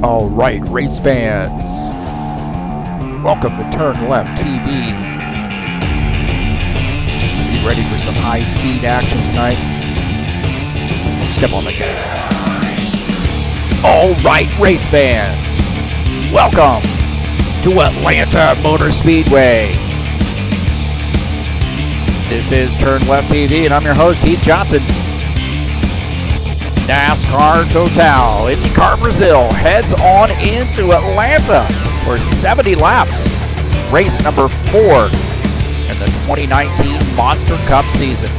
All right, race fans, welcome to TurnLeft TV. Be ready for some high-speed action tonight. Step on the gas. All right, race fans, welcome to Atlanta Motor Speedway. This is TurnLeft TV, and I'm your host, Heath Johnson. NASCAR Total IndyCar Brazil heads on into Atlanta for 70 laps. Race number 4 in the 2019 Monster Cup season.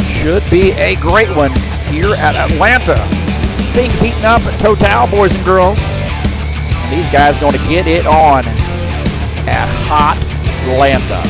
Should be a great one here at Atlanta. Things heating up at Total, boys and girls. And these guys going to get it on at hot Atlanta.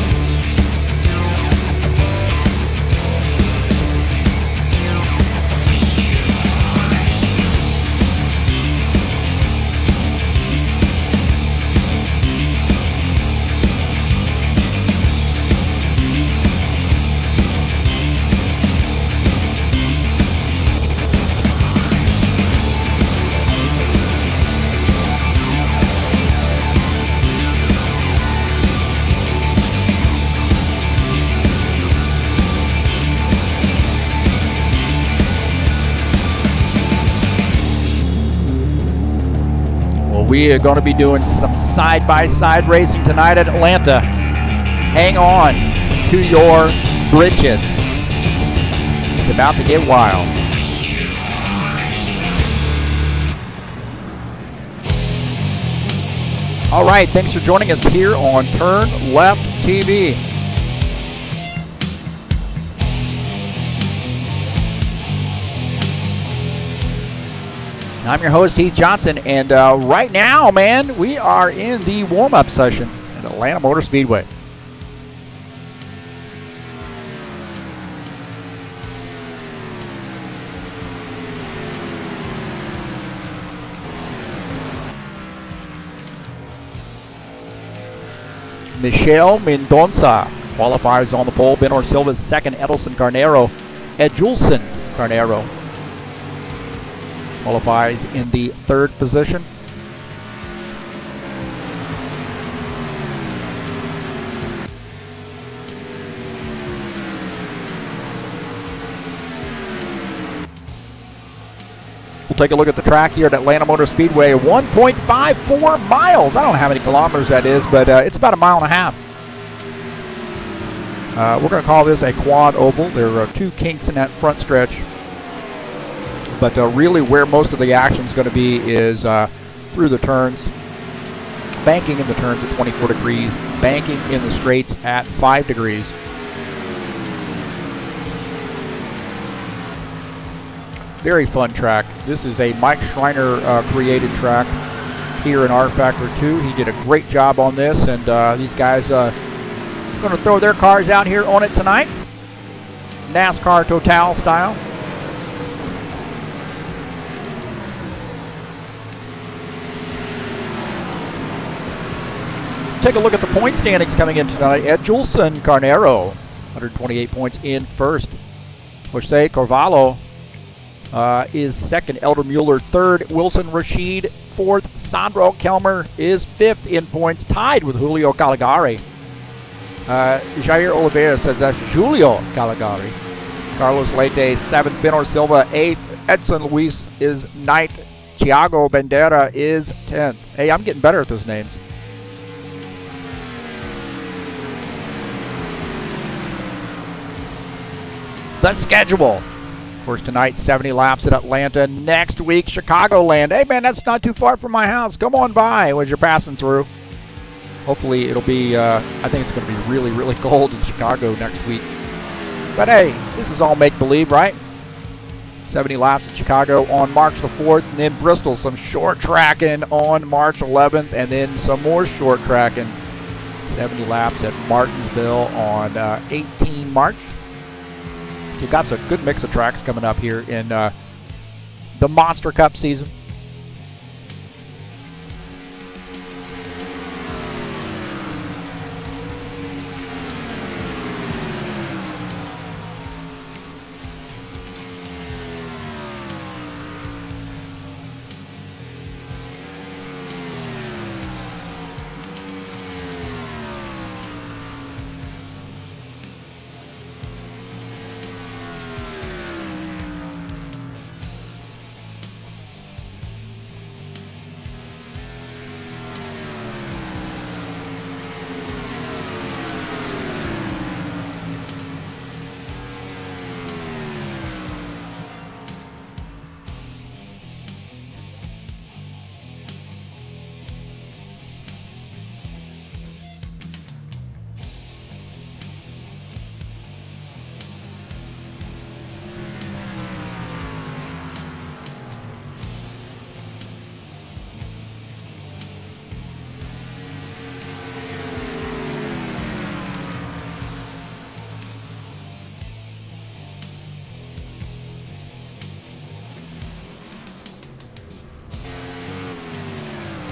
We are going to be doing some side-by-side racing tonight at Atlanta. Hang on to your britches. It's about to get wild. All right, thanks for joining us here on TurnLeft TV. I'm your host, Heath Johnson, and right now, man, we are in the warm-up session at Atlanta Motor Speedway. Michelle Mendonça qualifies on the pole. Benor Silva's second. Edelson Carneiro. Edjulson Carneiro qualifies in the 3rd position. We'll take a look at the track here at Atlanta Motor Speedway. 1.54 miles. I don't know how many kilometers that is, but it's about 1.5 miles. We're going to call this a quad oval. There are 2 kinks in that front stretch. But really where most of the action is going to be is through the turns, banking in the turns at 24 degrees, banking in the straights at 5 degrees. Very fun track. This is a Mike Schreiner created track here in rFactor 2. He did a great job on this, and these guys are going to throw their cars out here on it tonight. NASCAR Total style. Take a look at the point standings coming in tonight. Edjulson Carneiro, 128 points in 1st. Jose Carvalho is 2nd. Elder Mueller 3rd. Wilson Rashid 4th. Sandro Kelmer is 5th in points, tied with Julio Caligari. Jair Oliveira says that's Julio Caligari. Carlos Leite 7th. Benor Silva 8th. Edson Luis is 9th. Thiago Bandera is 10th. Hey, I'm getting better at those names. The schedule. Of course, tonight, 70 laps at Atlanta. Next week, Chicagoland. Hey, man, that's not too far from my house. Come on by as you're passing through. Hopefully, it'll be, I think it's going to be really, really cold in Chicago next week. But, hey, this is all make-believe, right? 70 laps at Chicago on March the 4th. And then Bristol, some short tracking on March 11th. And then some more short tracking. 70 laps at Martinsville on 18 March. So you've got a good mix of tracks coming up here in the Monster Cup season.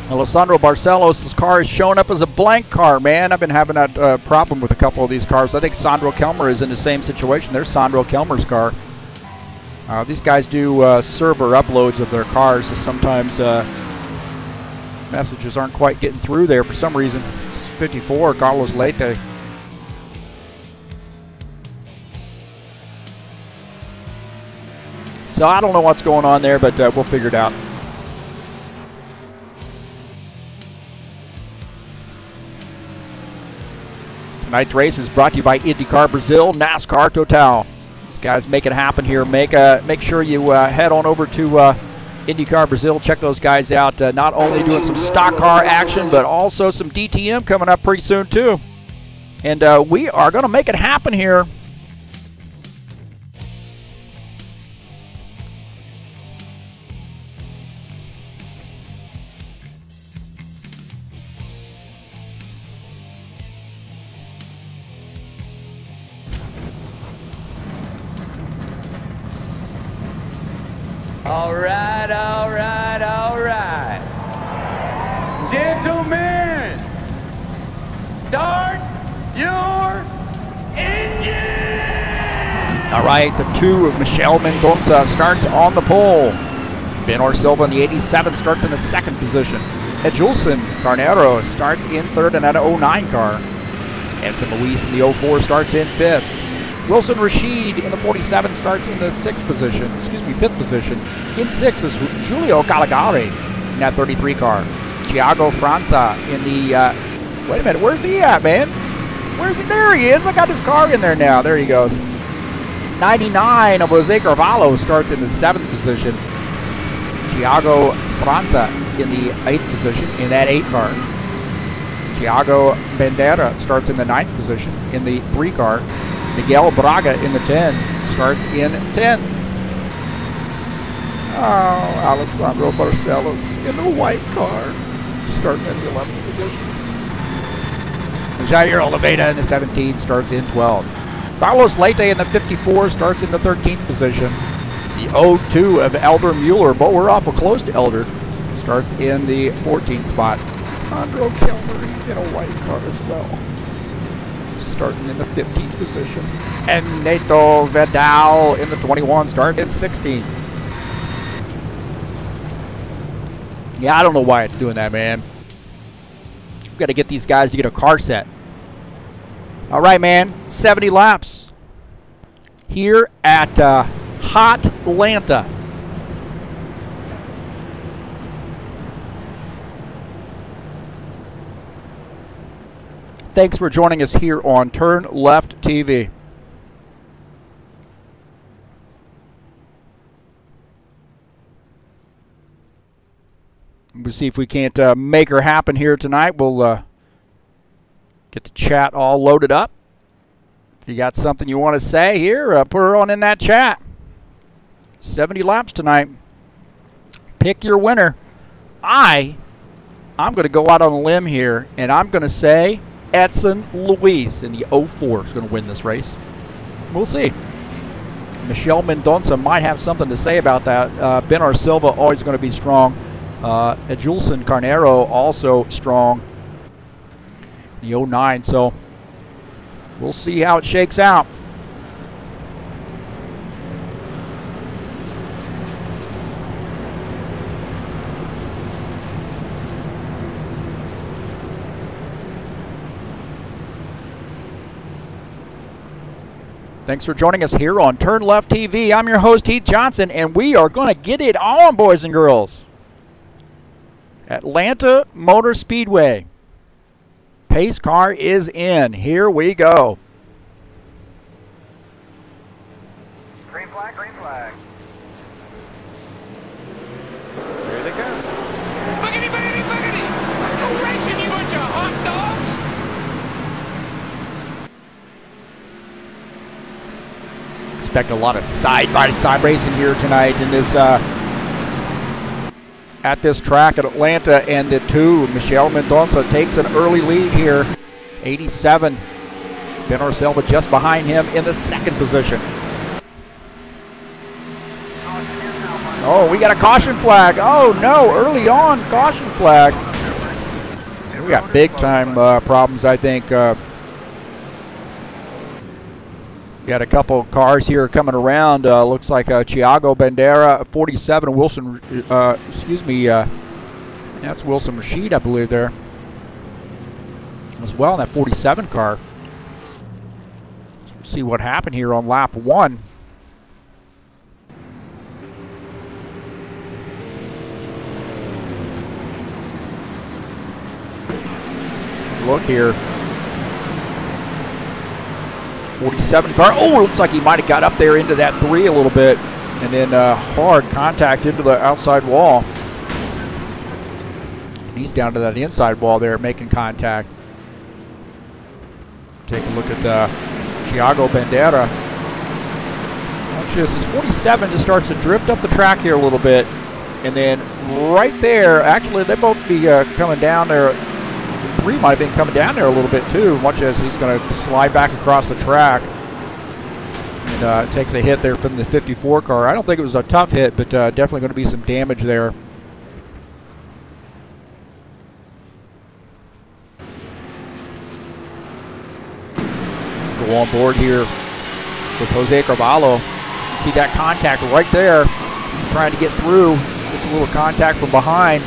Alessandro Barcelos' car is showing up as a blank car, man. I've been having that problem with a couple of these cars. I think Sandro Kelmer is in the same situation. There's Sandro Kelmer's car. These guys do server uploads of their cars, so sometimes messages aren't quite getting through there for some reason. It's 54, Carlos Leite. So I don't know what's going on there, but we'll figure it out. Tonight's race is brought to you by IndyCar Brazil, NASCAR Total. These guys make it happen here. Make sure you head on over to IndyCar Brazil. Check those guys out. Not only doing some stock car action, but also some DTM coming up pretty soon too. And we are going to make it happen here. All right, all right, all right. Gentlemen, start your engine! All right, the 2 of Michelle Mendonça starts on the pole. Benor Silva in the 87 starts in the 2nd position. Edjulson Carnero starts in 3rd in that 09 car. Edson Luis in the 04 starts in 5th. Wilson Rashid in the 47 starts in the 5th position. In 6th is Julio Caligari in that 33 car. Thiago França in the, wait a minute, where's he at, man? Where's he? There he is. I got his car in there now. There he goes. 99 of Jose Carvalho starts in the 7th position. Thiago França in the 8th position in that 8 car. Thiago Bandera starts in the 9th position in the 3 car. Miguel Braga in the 10 starts in 10th. Oh, Alessandro Barcelos in the white car starting in the 11th position. Jair Oliveira in the 17 starts in 12th. Carlos Leite in the 54 starts in the 13th position. The 02 of Elder Mueller, but we're awful close to Elder, starts in the 14th spot. Sandro Kelmer, he's in a white car as well, starting in the 15th position. And Neto Vidal in the 21 starting in 16th. Yeah, I don't know why it's doing that, man. We've got to get these guys to get a car set. All right, man, 70 laps here at Hot Atlanta. Thanks for joining us here on TurnLeft TV. We'll see if we can't make her happen here tonight. We'll get the chat all loaded up. If you got something you want to say here, put her on in that chat. 70 laps tonight. Pick your winner. I'm going to go out on a limb here, and I'm going to say Edson Luis in the 04 is going to win this race. We'll see. Michelle Mendonça might have something to say about that. Benor Silva always going to be strong. Edjulson Carnero also strong. The 09, so we'll see how it shakes out. Thanks for joining us here on TurnLeft TV. I'm your host, Heath Johnson, and we are going to get it on, boys and girls. Atlanta Motor Speedway. Pace car is in. Here we go. Green flag, green flag. Here they go. Buggity, buggity, buggity! Let's go racing, you bunch of hot dogs! Expect a lot of side-by-side racing here tonight in this at this track at Atlanta, and the 2, Michelle Mendonça, takes an early lead here. 87. Benor Silva just behind him in the 2nd position. Oh, we got a caution flag. Oh no, early on, caution flag. We got big time problems, I think. Got a couple cars here coming around. Looks like Thiago Bandera, 47, Wilson, excuse me, that's Wilson Rashid, I believe, there as well in that 47 car. So we'll see what happened here on lap 1. Look here. 47 car. Oh, it looks like he might have got up there into that 3 a little bit. And then hard contact into the outside wall. He's down to that inside wall there making contact. Take a look at Thiago Bandera. Watch this. This 47 just starts to drift up the track here a little bit. And then right there, actually, they both be coming down there. The 3 might have been coming down there a little bit too, much as he's going to slide back across the track. And takes a hit there from the 54 car. I don't think it was a tough hit, but definitely going to be some damage there. Go on board here with Jose Carvalho. See that contact right there. He's trying to get through. Gets a little contact from behind.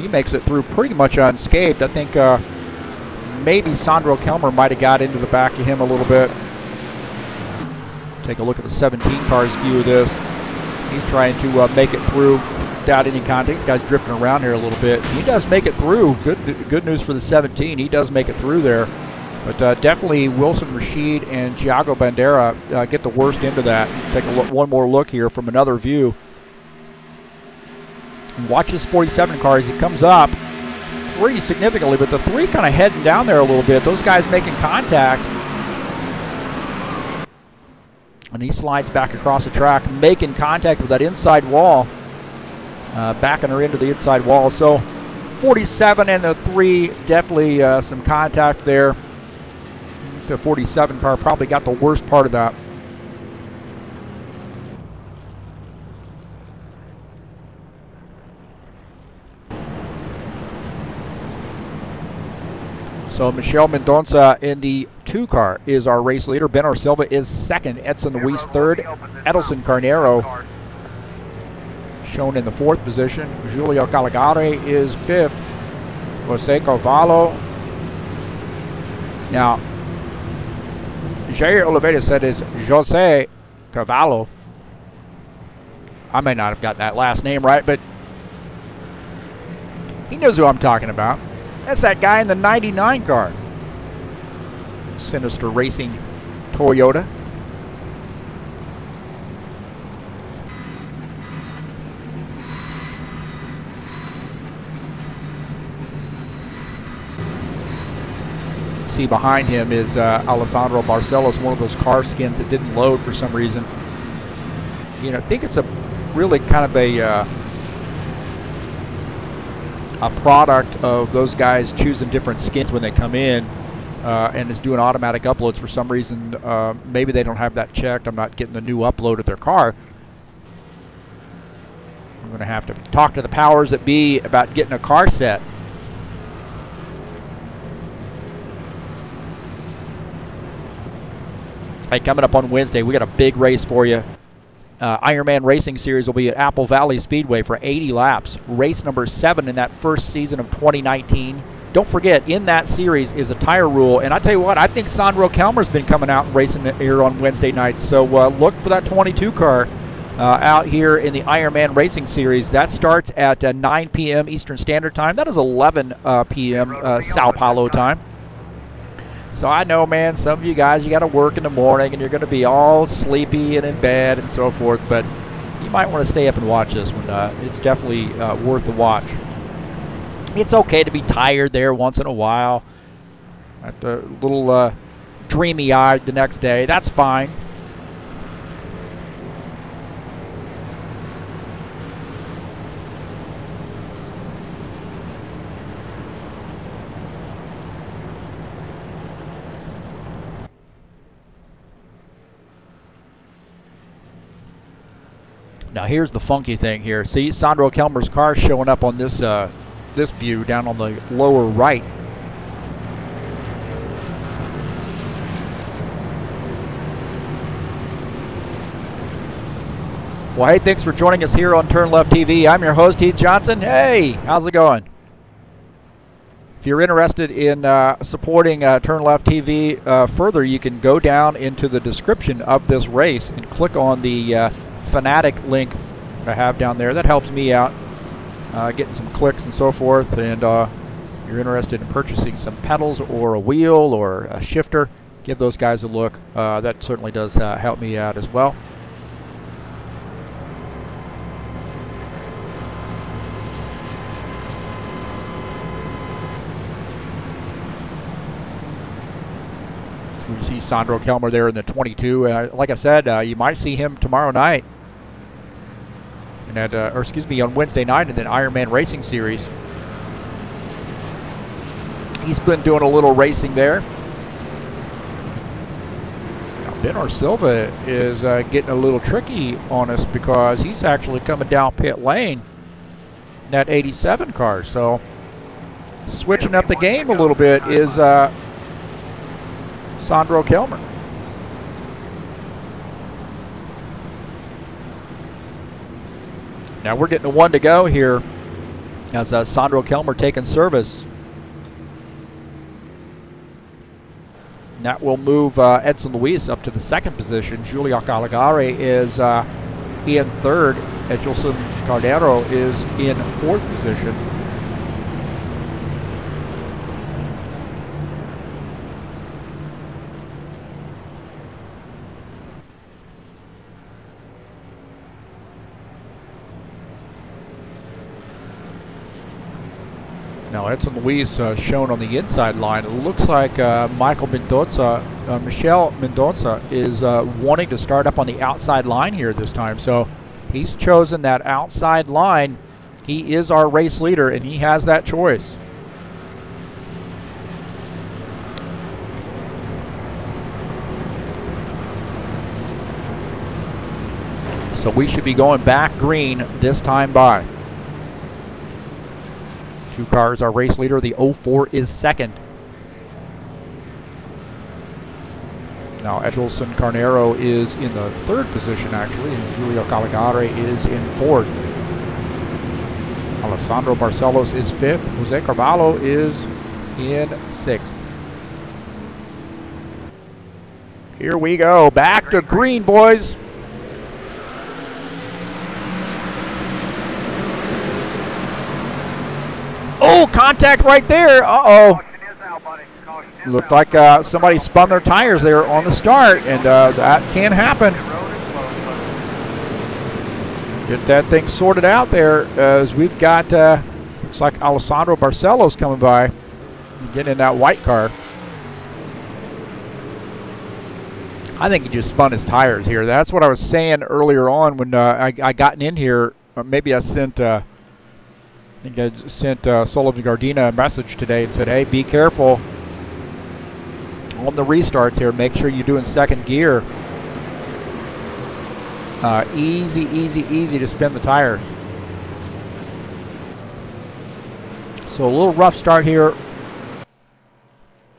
He makes it through pretty much unscathed. I think maybe Sandro Kelmer might have got into the back of him a little bit. Take a look at the 17 car's view of this. He's trying to make it through without any contact. This guy's drifting around here a little bit. He does make it through. Good news for the 17. He does make it through there. But definitely Wilson Rashid and Thiago Bandera get the worst into that. Take one more look here from another view. Watch this 47 car as he comes up pretty significantly, but the 3 kind of heading down there a little bit. Those guys making contact. And he slides back across the track, making contact with that inside wall. Backing her into the inside wall. So 47 and the 3, definitely some contact there. The 47 car probably got the worst part of that. So Michel Mendonça in the 2 car is our race leader. Benor Silva is 2nd. Edson Luis 3rd. Edelson Carnero shown in the 4th position. Julio Caligari is 5th. Jose Carvalho. Now, Jair Oliveira said it's Jose Carvalho. I may not have got that last name right, but he knows who I'm talking about. That's that guy in the 99 car. Sinister Racing Toyota. See behind him is Alessandro Barcelos, one of those car skins that didn't load for some reason. You know, I think it's a really kind of a product of those guys choosing different skins when they come in and is doing automatic uploads for some reason. Maybe they don't have that checked. I'm not getting the new upload of their car. I'm going to have to talk to the powers that be about getting a car set. Hey, coming up on Wednesday, we got a big race for you. Ironman Racing Series will be at Apple Valley Speedway for 80 laps. Race number 7 in that first season of 2019. Don't forget, in that series is a tire rule. And I tell you what, I think Sandro Kelmer's been coming out and racing here on Wednesday nights. So look for that 22 car out here in the Ironman Racing Series. That starts at 9 p.m. Eastern Standard Time. That is 11 p.m. Sao Paulo time. So I know, man, some of you guys, you got to work in the morning and you're going to be all sleepy and in bed and so forth, but you might want to stay up and watch this one. It's definitely worth the watch. It's okay to be tired there once in a while, at the little dreamy-eyed the next day. That's fine. Now here's the funky thing here. See, Sandro Kelmer's car showing up on this this view down on the lower right. Well, hey, thanks for joining us here on TurnLeft TV. I'm your host, Heath Johnson. Hey, how's it going? If you're interested in supporting TurnLeft TV further, you can go down into the description of this race and click on the Fanatic link I have down there. That helps me out, getting some clicks and so forth. And you're interested in purchasing some pedals or a wheel or a shifter, give those guys a look. That certainly does help me out as well. We see Sandro Kelmer there in the 22. Like I said, you might see him tomorrow night, and at, or excuse me, on Wednesday night in the Ironman Racing Series. He's been doing a little racing there. Now, Benor Silva is getting a little tricky on us because he's actually coming down pit lane in that 87 car. So switching up the game a little bit is Sandro Kelmer. Now we're getting a 1 to go here as Sandro Kelmer taking service. And that will move Edson Luis up to the 2nd position. Julio Caligari is in 3rd. Edgelson Cardero is in 4th position. Now Edson Luis shown on the inside line. It looks like Michel Mendoza is wanting to start up on the outside line here this time. So he's chosen that outside line. He is our race leader and he has that choice. So we should be going back green this time by. 2 cars, our race leader. The 04 is 2nd. Now Edgelson Carnero is in the 3rd position actually, and Julio Caligari is in 4th. Alessandro Barcelos is 5th. Jose Carvalho is in 6th. Here we go, back to green, boys. Oh, contact right there. Uh-oh. Looked like somebody spun their tires there on the start, and that can happen. Get that thing sorted out there, as we've got, looks like Alessandro Barcelos coming by, getting in that white car. I think he just spun his tires here. That's what I was saying earlier on when I gotten in here. Maybe I sent... I think I sent Sullivan Gardena a message today and said, hey, be careful on the restarts here. Make sure you're doing 2nd gear. Easy, easy, easy to spin the tires. So a little rough start here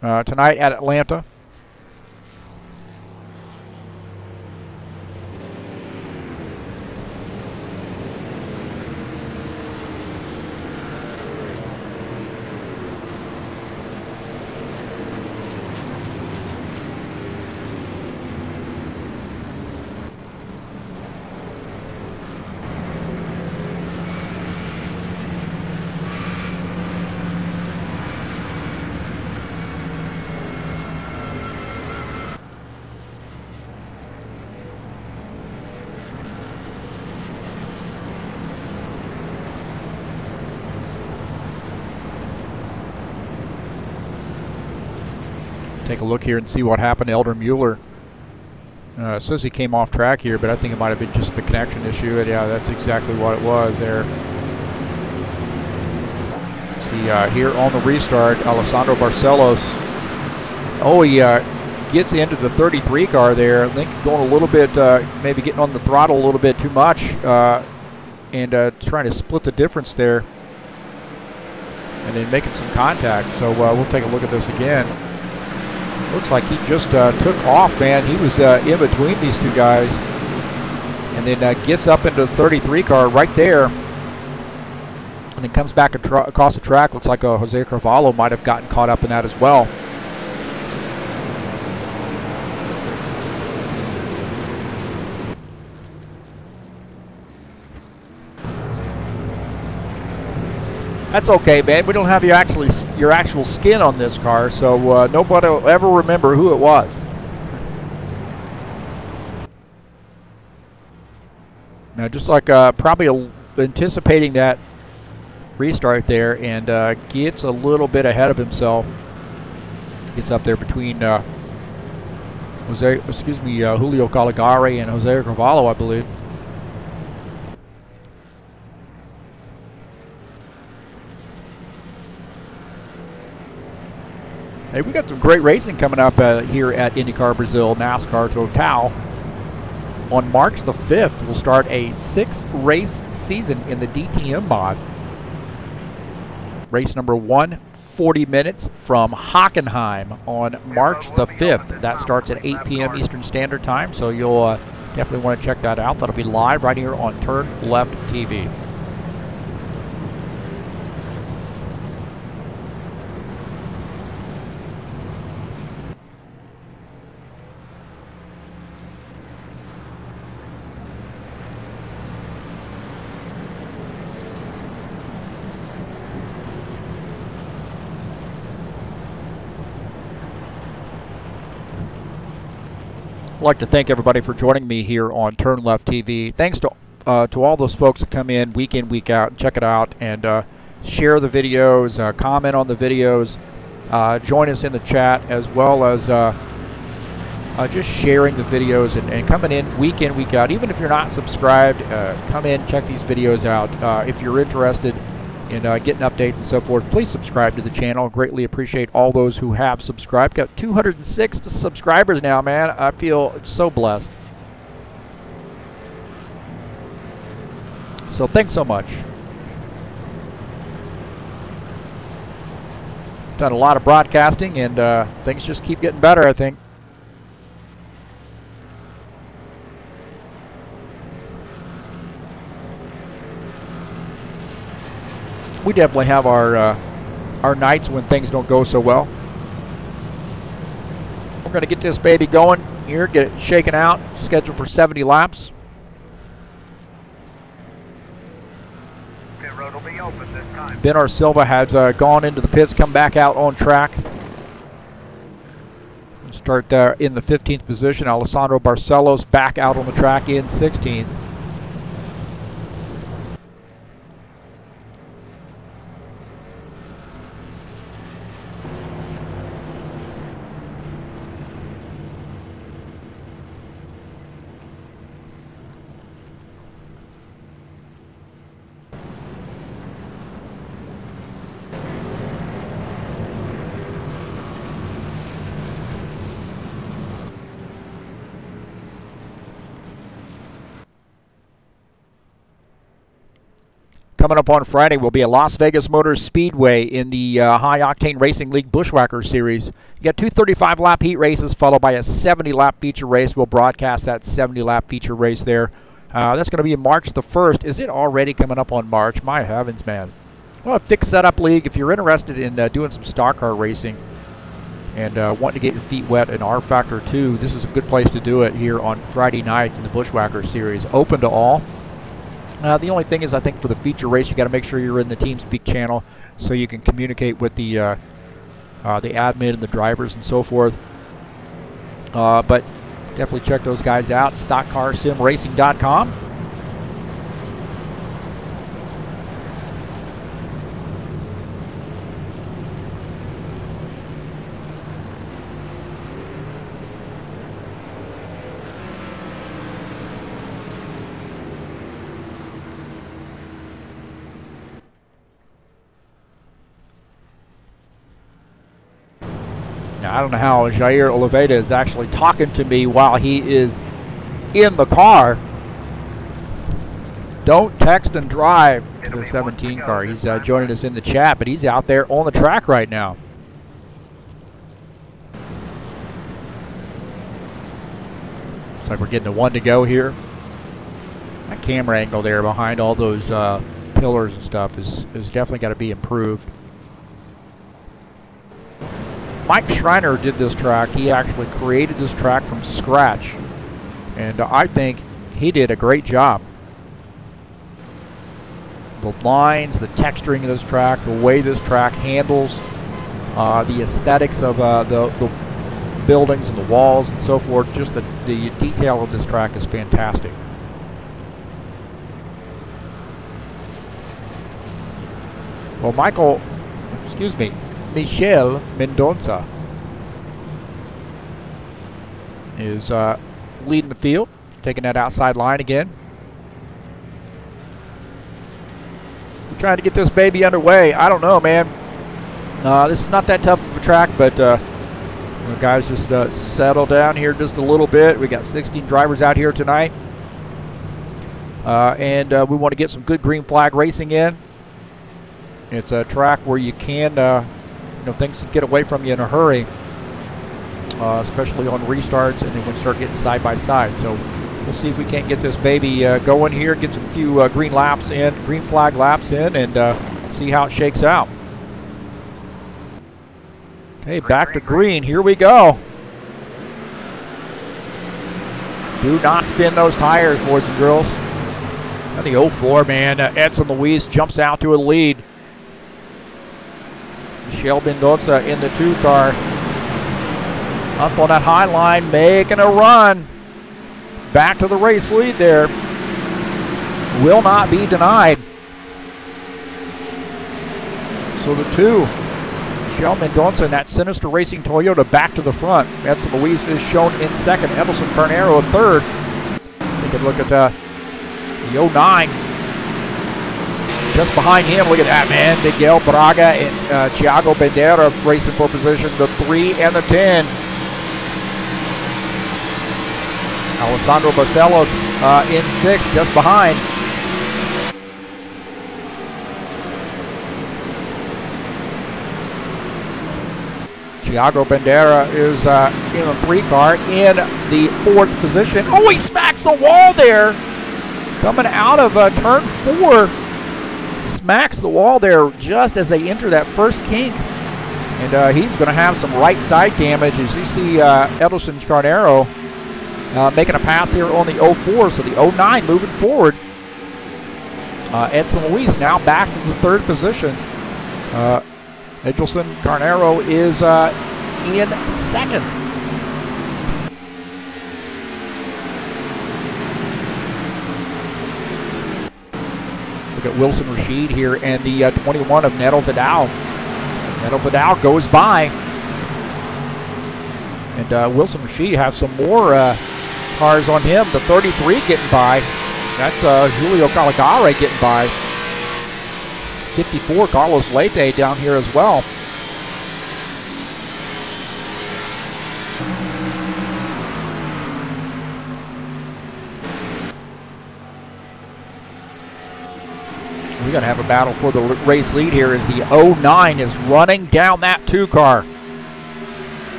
tonight at Atlanta. Take a look here and see what happened to Elder Mueller. Says he came off track here, but I think it might have been just the connection issue. And yeah, that's exactly what it was there. See here on the restart, Alessandro Barcelos. Oh, he gets into the 33 car there. I think going a little bit, maybe getting on the throttle a little bit too much, and trying to split the difference there, and then making some contact. So we'll take a look at this again. Looks like he just took off, man. He was in between these two guys, and then gets up into the 33 car right there, and then comes back across the track. Looks like Jose Carvalho might have gotten caught up in that as well. That's okay, man. We don't have your actual skin on this car, so nobody will ever remember who it was. Now, just like probably anticipating that restart there, and gets a little bit ahead of himself. Gets up there between Julio Caligari and Jose Carvalho, I believe. Hey, we got some great racing coming up here at IndyCar Brazil, NASCAR Total. On March the 5th, we'll start a 6-race season in the DTM mod. Race number 1, 40 minutes from Hockenheim on March the 5th. That starts at 8 p.m. Eastern Standard Time, so you'll definitely want to check that out. That'll be live right here on TurnLeft TV. I'd like to thank everybody for joining me here on TurnLeft TV. Thanks to all those folks that come in, week out, and check it out, and share the videos, comment on the videos, join us in the chat, as well as just sharing the videos and coming in, week out. Even if you're not subscribed, come in, check these videos out. If you're interested in getting updates and so forth, please subscribe to the channel. Greatly appreciate all those who have subscribed. Got 206 subscribers now, man. I feel so blessed. So thanks so much. Done a lot of broadcasting, and things just keep getting better, I think. We definitely have our nights when things don't go so well. We're going to get this baby going here, get it shaken out, scheduled for 70 laps. Pit road will be open this time. Ben Silva has gone into the pits, come back out on track. Start in the 15th position. Alessandro Barcelos back out on the track in 16th. Coming up on Friday will be a Las Vegas Motor Speedway in the High Octane Racing League Bushwhacker Series. You got two 35-lap heat races followed by a 70-lap feature race. We'll broadcast that 70-lap feature race there. That's going to be March the 1st. Is it already coming up on March? My heavens, man. Well, a fixed setup league. If you're interested in doing some stock car racing and wanting to get your feet wet in rFactor 2, this is a good place to do it here on Friday nights in the Bushwhacker Series. Open to all. The only thing is, I think for the feature race, you got to make sure you're in the TeamSpeak channel so you can communicate with the admin and the drivers and so forth. But definitely check those guys out. StockCarSimRacing.com. Now, I don't know how Jair Oliveira is actually talking to me while he is in the car. Don't text and drive to the 17 car. He's joining us in the chat, but he's out there on the track right now. Looks like we're getting a 1 to go here. That camera angle there behind all those pillars and stuff is definitely got to be improved. Mike Schreiner did this track. He actually created this track from scratch, and I think he did a great job. The lines, the texturing of this track, the way this track handles, the aesthetics of the buildings and the walls and so forth, just the detail of this track is fantastic. Well, Michel Mendoza is leading the field, taking that outside line again. We're trying to get this baby underway. I don't know, man. This is not that tough of a track, but guys, just settle down here just a little bit. We got 16 drivers out here tonight, and we want to get some good green flag racing in. It's a track where you can, things can get away from you in a hurry, especially on restarts, and then when you start getting side by side. So we'll see if we can't get this baby going here, get some few green flag laps in, and see how it shakes out. Okay, back to green. Here we go. Do not spin those tires, boys and girls. And the 04, man, Edson Luis jumps out to a lead. Michel Mendoza in the 2 car. Up on that high line, making a run. Back to the race lead there. Will not be denied. So the 2, Michel Mendoza in that Sinister Racing Toyota back to the front. Edson Luis is shown in second. Edelson Carnero third. Take a look at the 09. Just behind him, look at that, man. Miguel Braga and Thiago Bandera racing for position, the 3 and the 10. Alessandro Barcelos in 6, just behind. Thiago Bandera is in the 3 car in the 4th position. Oh, he smacks the wall there. Coming out of turn 4. Smacks the wall there just as they enter that first kink. And he's going to have some right side damage, as you see Edelson Carnero making a pass here on the 04. So the 09 moving forward. Edson Luis now back to the 3rd position. Edelson Carnero is in 2nd. Look at Wilson Rashid here and the 21 of Neto Vidal. Neto Vidal goes by. And Wilson Rashid has some more cars on him. The 33 getting by. That's Julio Caligare getting by. 54, Carlos Leite down here as well. We're going to have a battle for the race lead here as the 09 is running down that 2 car.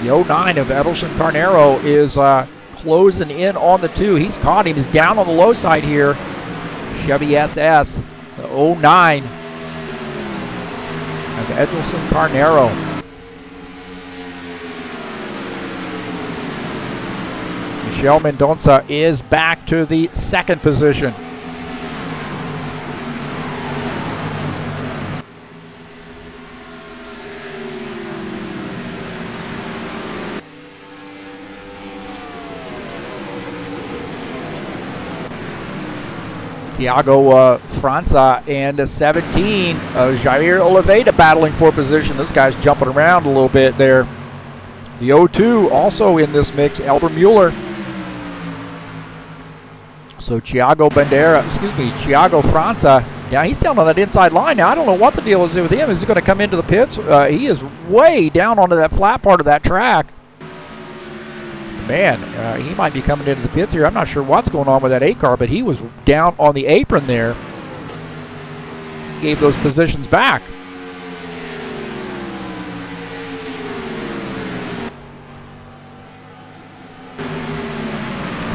The 09 of Edelson Carnero is closing in on the 2. He's caught him. He's down on the low side here. Chevy SS, the 09 of Edelson Carnero. Michel Mendoza is back to the 2nd position. Thiago França and 17, Jair Oliveira battling for position. This guy's jumping around a little bit there. The 02 also in this mix, Elber Mueller. So Thiago França Yeah, he's down on that inside line now. I don't know what the deal is with him. Is he going to come into the pits? He is way down onto that flat part of that track. Man, he might be coming into the pits here. I'm not sure what's going on with that 8 car, but he was down on the apron there. Gave those positions back.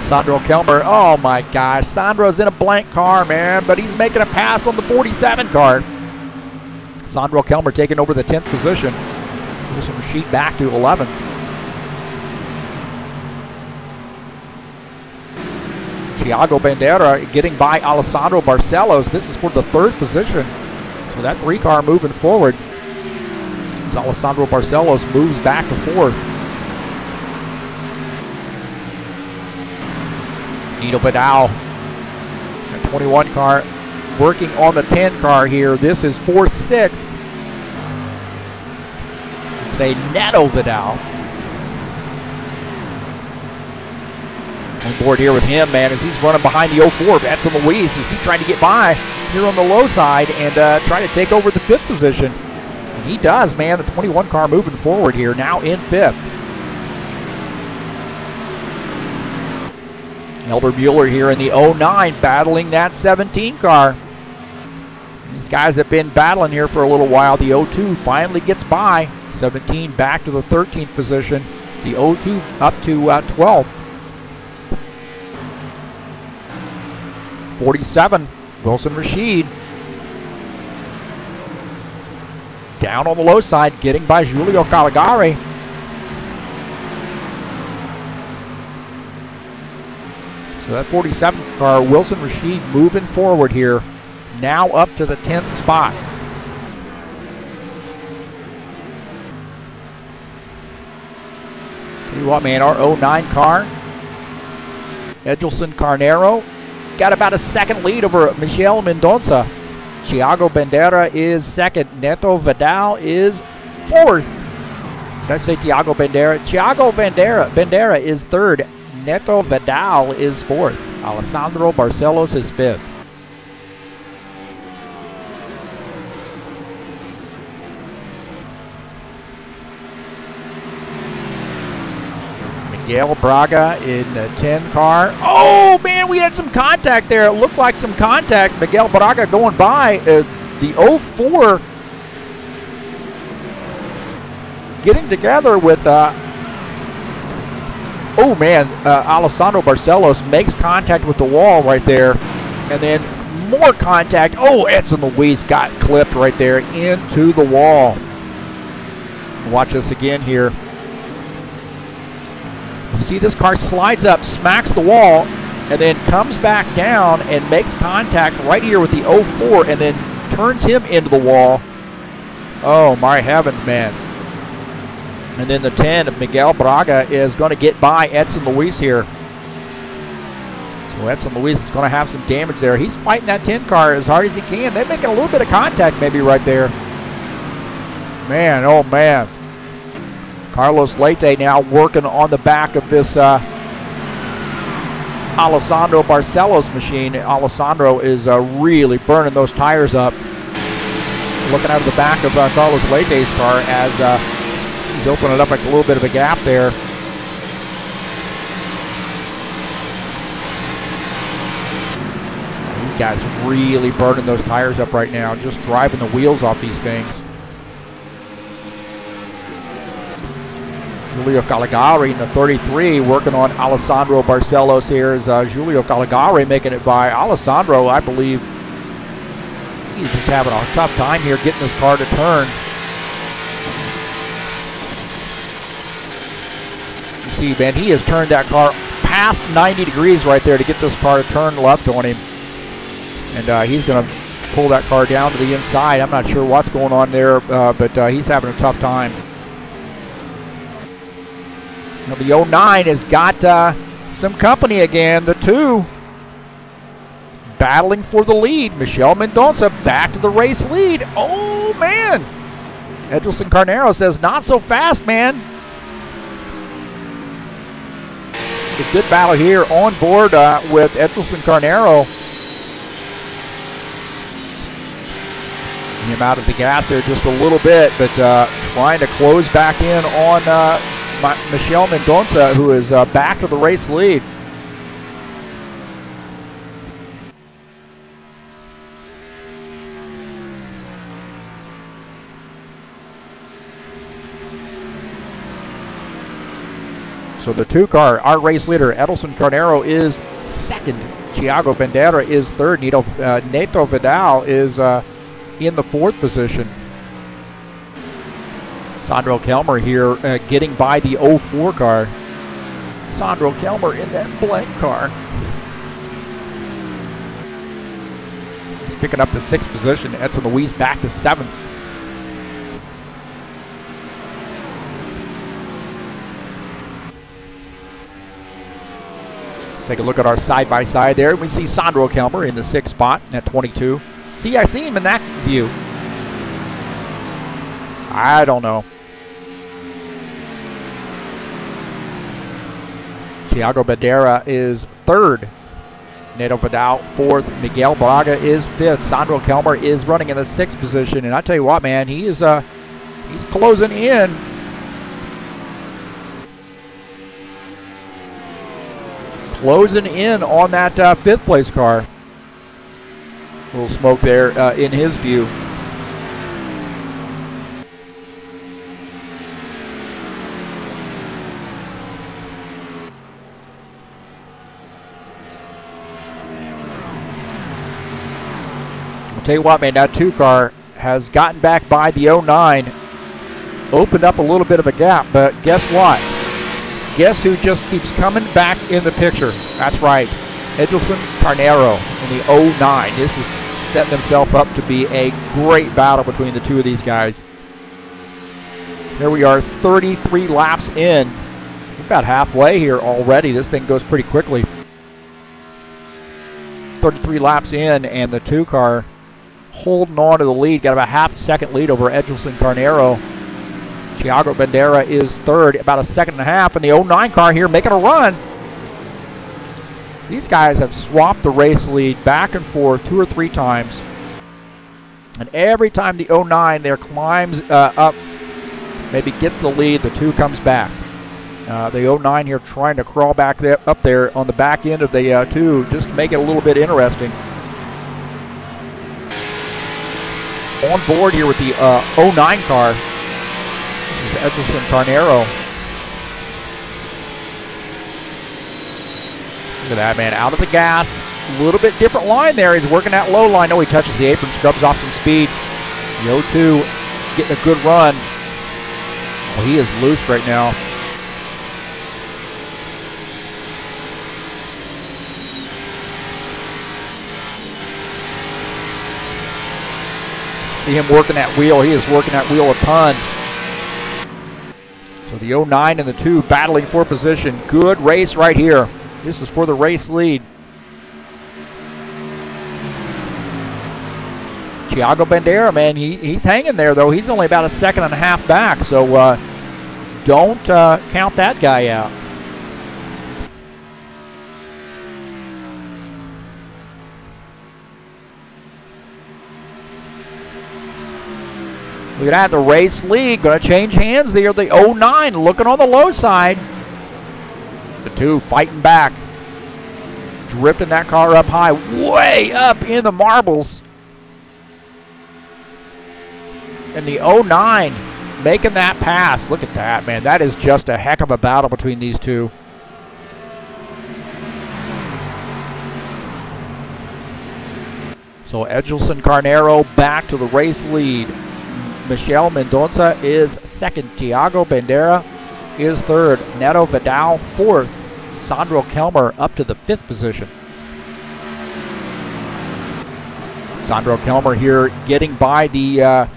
Sandro Kelmer, oh my gosh, Sandro's in a blank car, man, but he's making a pass on the 47 car. Sandro Kelmer taking over the 10th position. Wilson Rashid back to 11th. Thiago Bandera getting by Alessandro Barcelos. This is for the 3rd position. So that 3 car moving forward. As Alessandro Barcelos moves back to 4th. Nino Vidal, that 21 car, working on the 10 car here. This is for 6th. Say Neto Vidal. On board here with him, man, as he's running behind the 04 of Edson Luis. Is he trying to get by here on the low side and try to take over the 5th position? And he does, man. The 21 car moving forward here, now in 5th. Elder Mueller here in the 09 battling that 17 car. These guys have been battling here for a little while. The 02 finally gets by. 17 back to the 13th position. The 02 up to 12th. 47, Wilson Rashid. Down on the low side, getting by Giulio Caligari. So that 47 car, Wilson Rashid moving forward here, now up to the 10th spot. Tell you what, man, our 09 car, Edgelson Carnero, got about a 2nd lead over Michel Mendonça. Thiago Bandera is 2nd. Neto Vidal is 4th. Did I say Thiago Bandera? Thiago Bandera is 3rd. Neto Vidal is 4th. Alessandro Barcelos is 5th. Miguel Braga in the 10 car. Oh, man, we had some contact there. It looked like some contact. Miguel Braga going by. The 04 getting together with... oh man, Alessandro Barcelos makes contact with the wall right there. And then more contact. Oh, Edson Luis got clipped right there into the wall. Watch this again here. See, this car slides up, smacks the wall, and then comes back down and makes contact right here with the 04 and then turns him into the wall. Oh, my heavens, man. And then the 10 of Miguel Braga is going to get by Edson Luis here. So Edson Luis is going to have some damage there. He's fighting that 10 car as hard as he can. They're making a little bit of contact maybe right there. Man, oh man. Carlos Leite now working on the back of this Alessandro Barcelos machine. Alessandro is really burning those tires up. Looking out of the back of Carlos Leite's car as he's opening up like a little bit of a gap there. These guys really burning those tires up right now, just driving the wheels off these things. Giulio Caligari in the 33 working on Alessandro Barcelos here. Is Giulio Caligari making it by Alessandro. I believe he's just having a tough time here getting this car to turn. You see, man, he has turned that car past 90 degrees right there to get this car to turn left on him. And he's going to pull that car down to the inside. I'm not sure what's going on there, but he's having a tough time. Now the 09 has got some company again. The 2 battling for the lead. Michel Mendonça back to the race lead. Oh, man. Edgelson Carnero says, not so fast, man. A good battle here on board with Edgelson Carnero. Him out of the gas there just a little bit, but trying to close back in on Michelle Mendonça, who is back to the race lead. So the 2-car, our race leader, Edilson Carnero, is second. Thiago Bandera is third. Neto Vidal is in the 4th position. Sandro Kelmer here getting by the 04 car. Sandro Kelmer in that blank car. He's picking up the 6th position. Edson Luis back to 7th. Take a look at our side-by-side there. We see Sandro Kelmer in the 6th spot at 22. See, I see him in that view. I don't know. Thiago Bandera is 3rd. Neto Vidal 4th. Miguel Braga is 5th. Sandro Kelmer is running in the 6th position. And I tell you what, man, he's closing in. Closing in on that 5th place car. A little smoke there in his view. I'll tell you what, man, that 2-car has gotten back by the 09. Opened up a little bit of a gap, but guess what? Guess who just keeps coming back in the picture? That's right, Edilson Carnero in the 09. This is setting himself up to be a great battle between the two of these guys. Here we are, 33 laps in. We're about halfway here already. This thing goes pretty quickly. 33 laps in, and the 2-car holding on to the lead. Got about half a second lead over Edilson Carnero. Thiago Bandera is 3rd, about a second and a half, and the 09 car here making a run. These guys have swapped the race lead back and forth 2 or 3 times. And every time the 09 there climbs up, maybe gets the lead, the 2 comes back. The 09 here trying to crawl back up there on the back end of the 2 just to make it a little bit interesting. On board here with the 09 car. Edilson Carnero. Look at that, man. Out of the gas. A little bit different line there. He's working that low line. Oh, he touches the apron, scrubs off some speed. The 02 getting a good run. Well, he is loose right now. See him working that wheel. He is working that wheel a ton. So the 09 and the 2 battling for position. Good race right here. This is for the race lead. Thiago Bandera, man, he's hanging there, though. He's only about a second and a half back, so don't count that guy out. Look at that, the race lead going to change hands there. The 09 looking on the low side. The 2 fighting back. Drifting that car up high, way up in the marbles. And the 09 making that pass. Look at that, man. That is just a heck of a battle between these two. So Edilson Carnero back to the race lead. Michelle Mendonça is 2nd. Thiago Bandera is 3rd. Neto Vidal 4th. Sandro Kelmer up to the 5th position. Sandro Kelmer here getting by the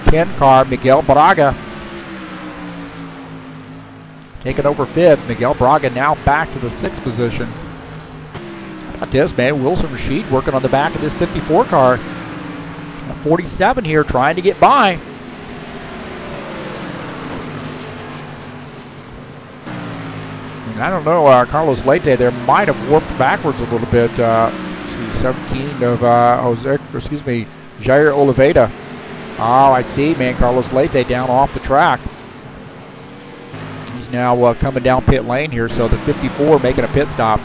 10 car, Miguel Braga. Taking over 5th. Miguel Braga now back to the 6th position. How about this, man? Wilson Rashid working on the back of this 54 car. 47 here trying to get by. And I don't know, Carlos Leite there might have warped backwards a little bit. 17 of Jair Oliveira. Oh, I see, man. Carlos Leite down off the track. He's now coming down pit lane here, so the 54 making a pit stop.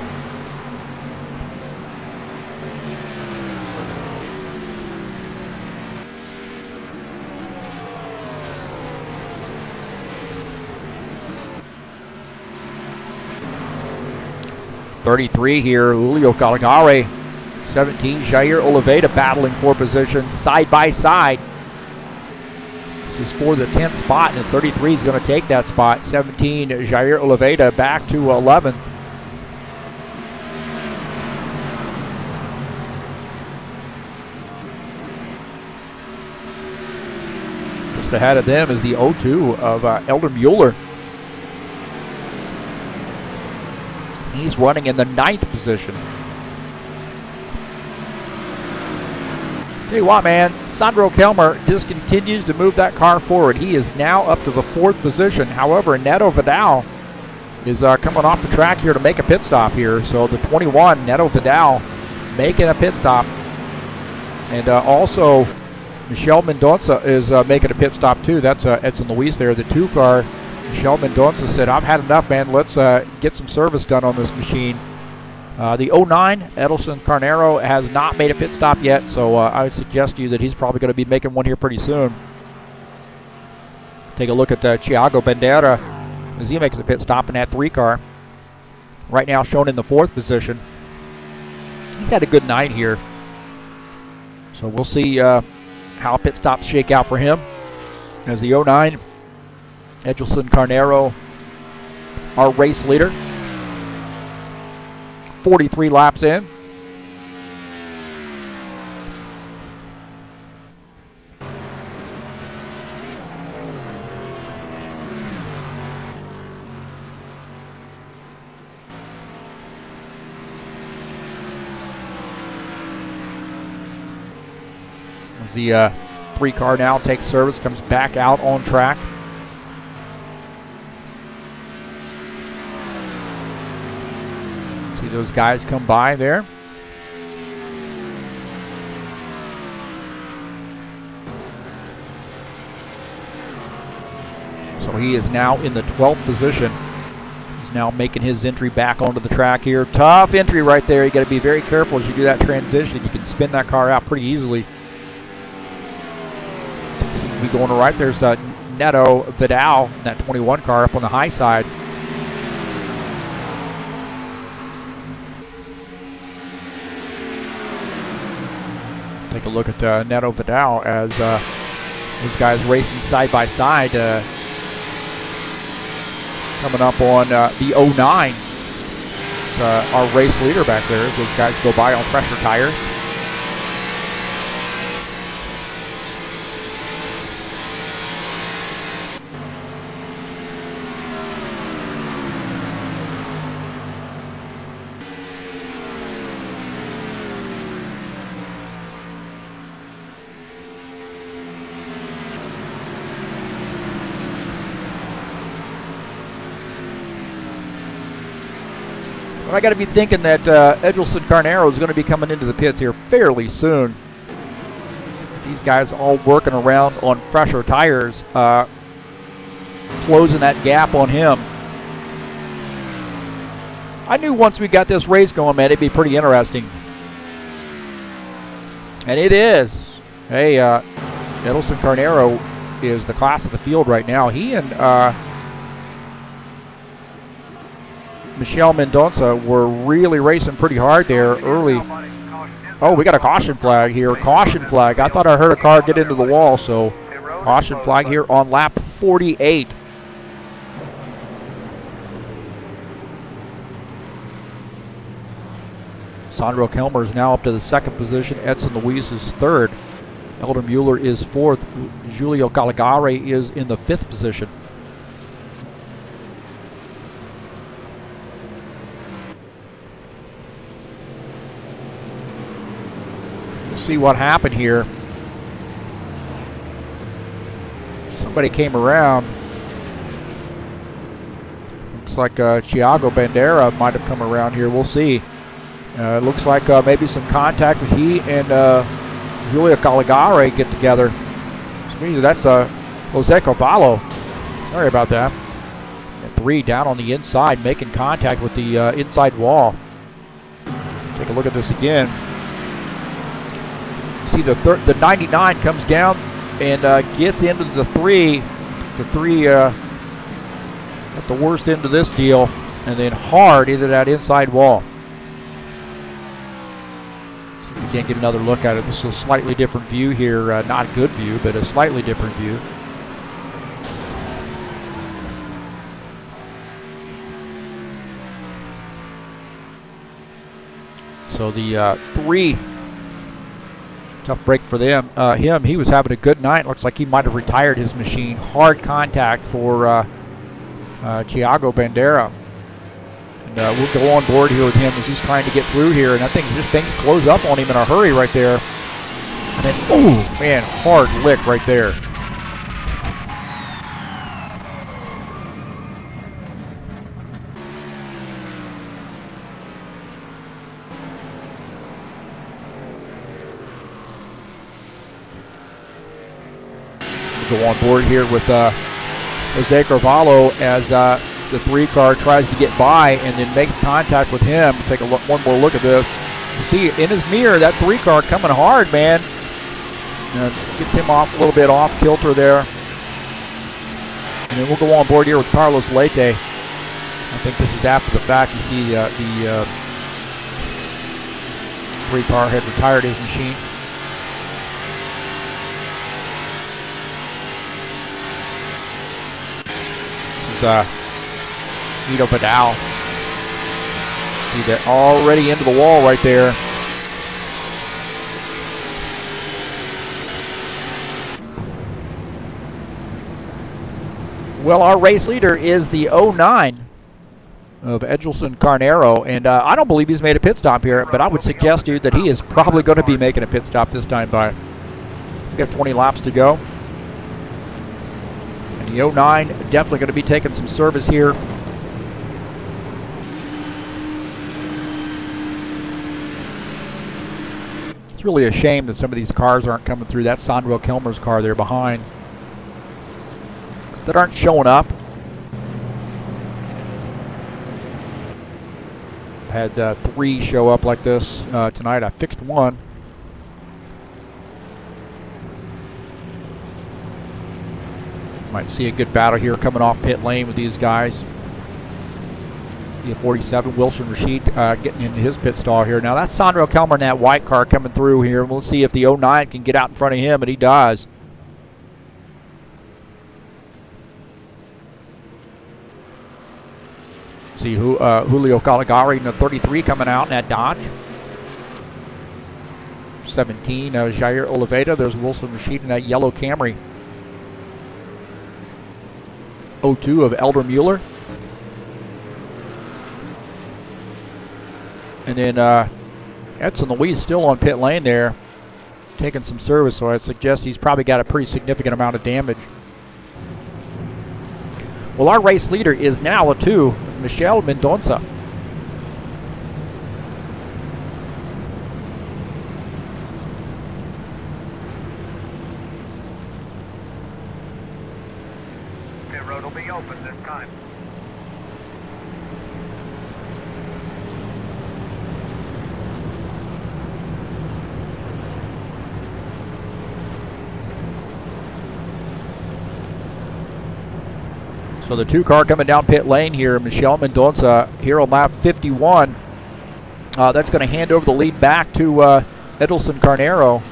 .33 here, Julio Caligari. 17, Jair Oliveira battling for position side by side. This is for the 10th spot, and 33 is going to take that spot. 17, Jair Oliveira back to 11th. Just ahead of them is the 02 of Elder Mueller. He's running in the 9th position. Tell you what, man, Sandro Kelmer just continues to move that car forward. He is now up to the 4th position. However, Neto Vidal is coming off the track here to make a pit stop here. So the 21, Neto Vidal, making a pit stop. And also, Michel Mendonça is making a pit stop too. That's Edson Luis there, the 2 car. Michel Mendonça said, I've had enough, man. Let's get some service done on this machine. The 09, Edelson Carnero, has not made a pit stop yet, so I would suggest to you that he's probably going to be making one here pretty soon. Take a look at Thiago Bandera as he makes a pit stop in that 3 car. Right now shown in the 4th position. He's had a good night here. So we'll see how pit stops shake out for him. As the 09, Edelson Carnero, our race leader. 43 laps in. As the 3 car now takes service, comes back out on track. See those guys come by there. So he is now in the 12th position. He's now making his entry back onto the track here. Tough entry right there. You got to be very careful as you do that transition. You can spin that car out pretty easily. Seems to be going right. There's Neto Vidal in that 21 car up on the high side. Take a look at Neto Vidal as these guys racing side by side. Coming up on the 09. Our race leader back there. Those guys go by on pressure tires. I got to be thinking that Edelson Carnero is going to be coming into the pits here fairly soon. These guys all working around on fresher tires, closing that gap on him. I knew once we got this race going, man, it'd be pretty interesting. And it is. Hey, Edelson Carnero is the class of the field right now. He and Michel Mendonça were really racing pretty hard there early. Oh, we got a caution flag here. Caution flag. I thought I heard a car get into the wall, so caution flag here on lap 48. Sandro Kelmer is now up to the 2nd position. Edson Luis is 3rd. Elder Mueller is 4th. Julio Caligari is in the 5th position. See what happened here. Somebody came around. Looks like Thiago Bandera might have come around here. We'll see. It looks like maybe some contact with he and Giulio Caligari get together. Which means that's Jose Cavallo. Sorry about that. And 3 down on the inside, making contact with the inside wall. Take a look at this again. See the 99 comes down and gets into the 3. The 3 at the worst end of this deal, and then hard into that inside wall. See if we can't get another look at it. This is a slightly different view here. Not a good view, but a slightly different view. So the 3, tough break for them. He was having a good night. Looks like he might have retired his machine. Hard contact for Thiago Bandera. And we'll go on board here with him as he's trying to get through here. And I think just things close up on him in a hurry right there. And then, oh man, hard lick right there. Go on board here with Jose Cavallo as the 3 car tries to get by and then makes contact with him. Take a look, one more look at this. You see in his mirror that 3 car coming hard, man. Gets him off a little bit off kilter there. And then we'll go on board here with Carlos Leite. I think this is after the fact. You see the 3 car had retired his machine. Nito Vidal. See that already into the wall right there. Well, our race leader is the 09 of Edgelson Carnero, and I don't believe he's made a pit stop here, but I would suggest to you that he is probably going to be making a pit stop this time by. We got 20 laps to go. The 09 definitely going to be taking some service here. It's really a shame that some of these cars aren't coming through. That's Sandro Kelmer's car there behind that aren't showing up. Had 3 show up like this tonight. I fixed 1. Might see a good battle here coming off pit lane with these guys. The 47, Wilson Rashid getting into his pit stall here. Now that's Sandro Kelmer in that white car coming through here. We'll see if the 09 can get out in front of him, and he does. See Julio Caligari in the 33 coming out in that Dodge. 17, Jair Oliveira. There's Wilson Rashid in that yellow Camry. 02 of Elder Mueller. And then Edson Luis still on pit lane there, taking some service, so I suggest he's probably got a pretty significant amount of damage. Well, our race leader is now a 2, Michel Mendonça. Pit road will be open this time. So the 2 car coming down pit lane here, Michel Mendonça here on lap 51. That's going to hand over the lead back to Edgelson Carnero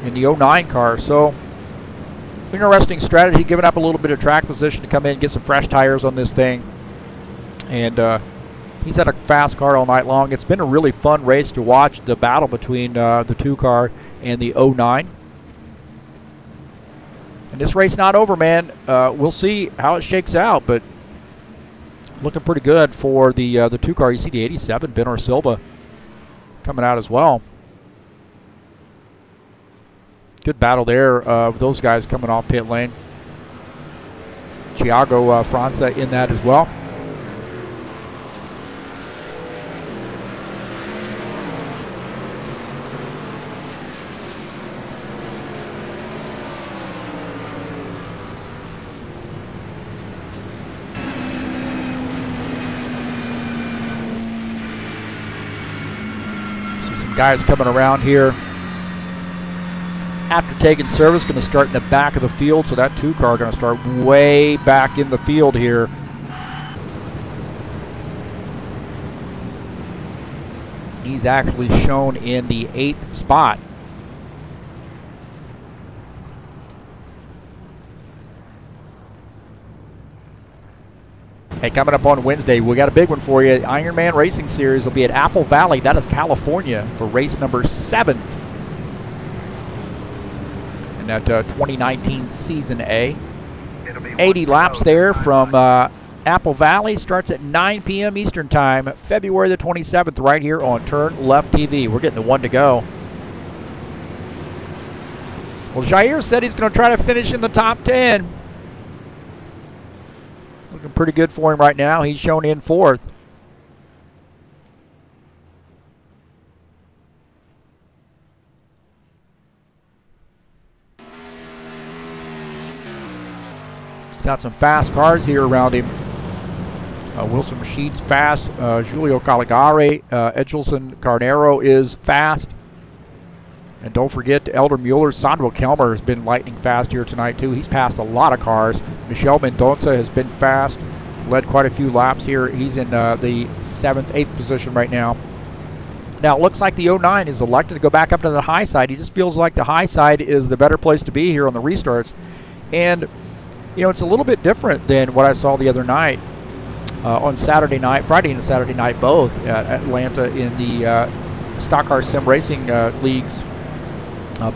in the 09 car. So interesting strategy, giving up a little bit of track position to come in and get some fresh tires on this thing. And he's had a fast car all night long. It's been a really fun race to watch, the battle between the 2 car and the 09. And this race not over, man. We'll see how it shakes out, but looking pretty good for the 2 car. You see the 87, Benor Silva, coming out as well. Good battle there of those guys coming off pit lane. Thiago França in that as well. Some guys coming around here after taking service, going to start in the back of the field, so that 2 car going to start way back in the field here. He's actually shown in the 8th spot. Hey, coming up on Wednesday, we got a big one for you. Ironman Racing Series will be at Apple Valley. That is California for race number 7. In that 2019 Season A. 80 laps there from Apple Valley. Starts at 9 p.m. Eastern Time, February the 27th, right here on TurnLeft TV. We're getting the 1 to go. Well, Jair said he's going to try to finish in the top 10. Looking pretty good for him right now. He's shown in 4th. He's got some fast cars here around him. Wilson Rasheed's fast. Julio Caligari, Edgelson Carnero is fast. And don't forget Elder Mueller. Sandro Kelmer has been lightning fast here tonight too. He's passed a lot of cars. Michel Mendoza has been fast. Led quite a few laps here. He's in the 7th, 8th position right now. Now it looks like the 09 is elected to go back up to the high side. He just feels like the high side is the better place to be here on the restarts. And, you know, it's a little bit different than what I saw the other night on Saturday night, Friday and Saturday night both at Atlanta in the Stock Car Sim Racing Leagues.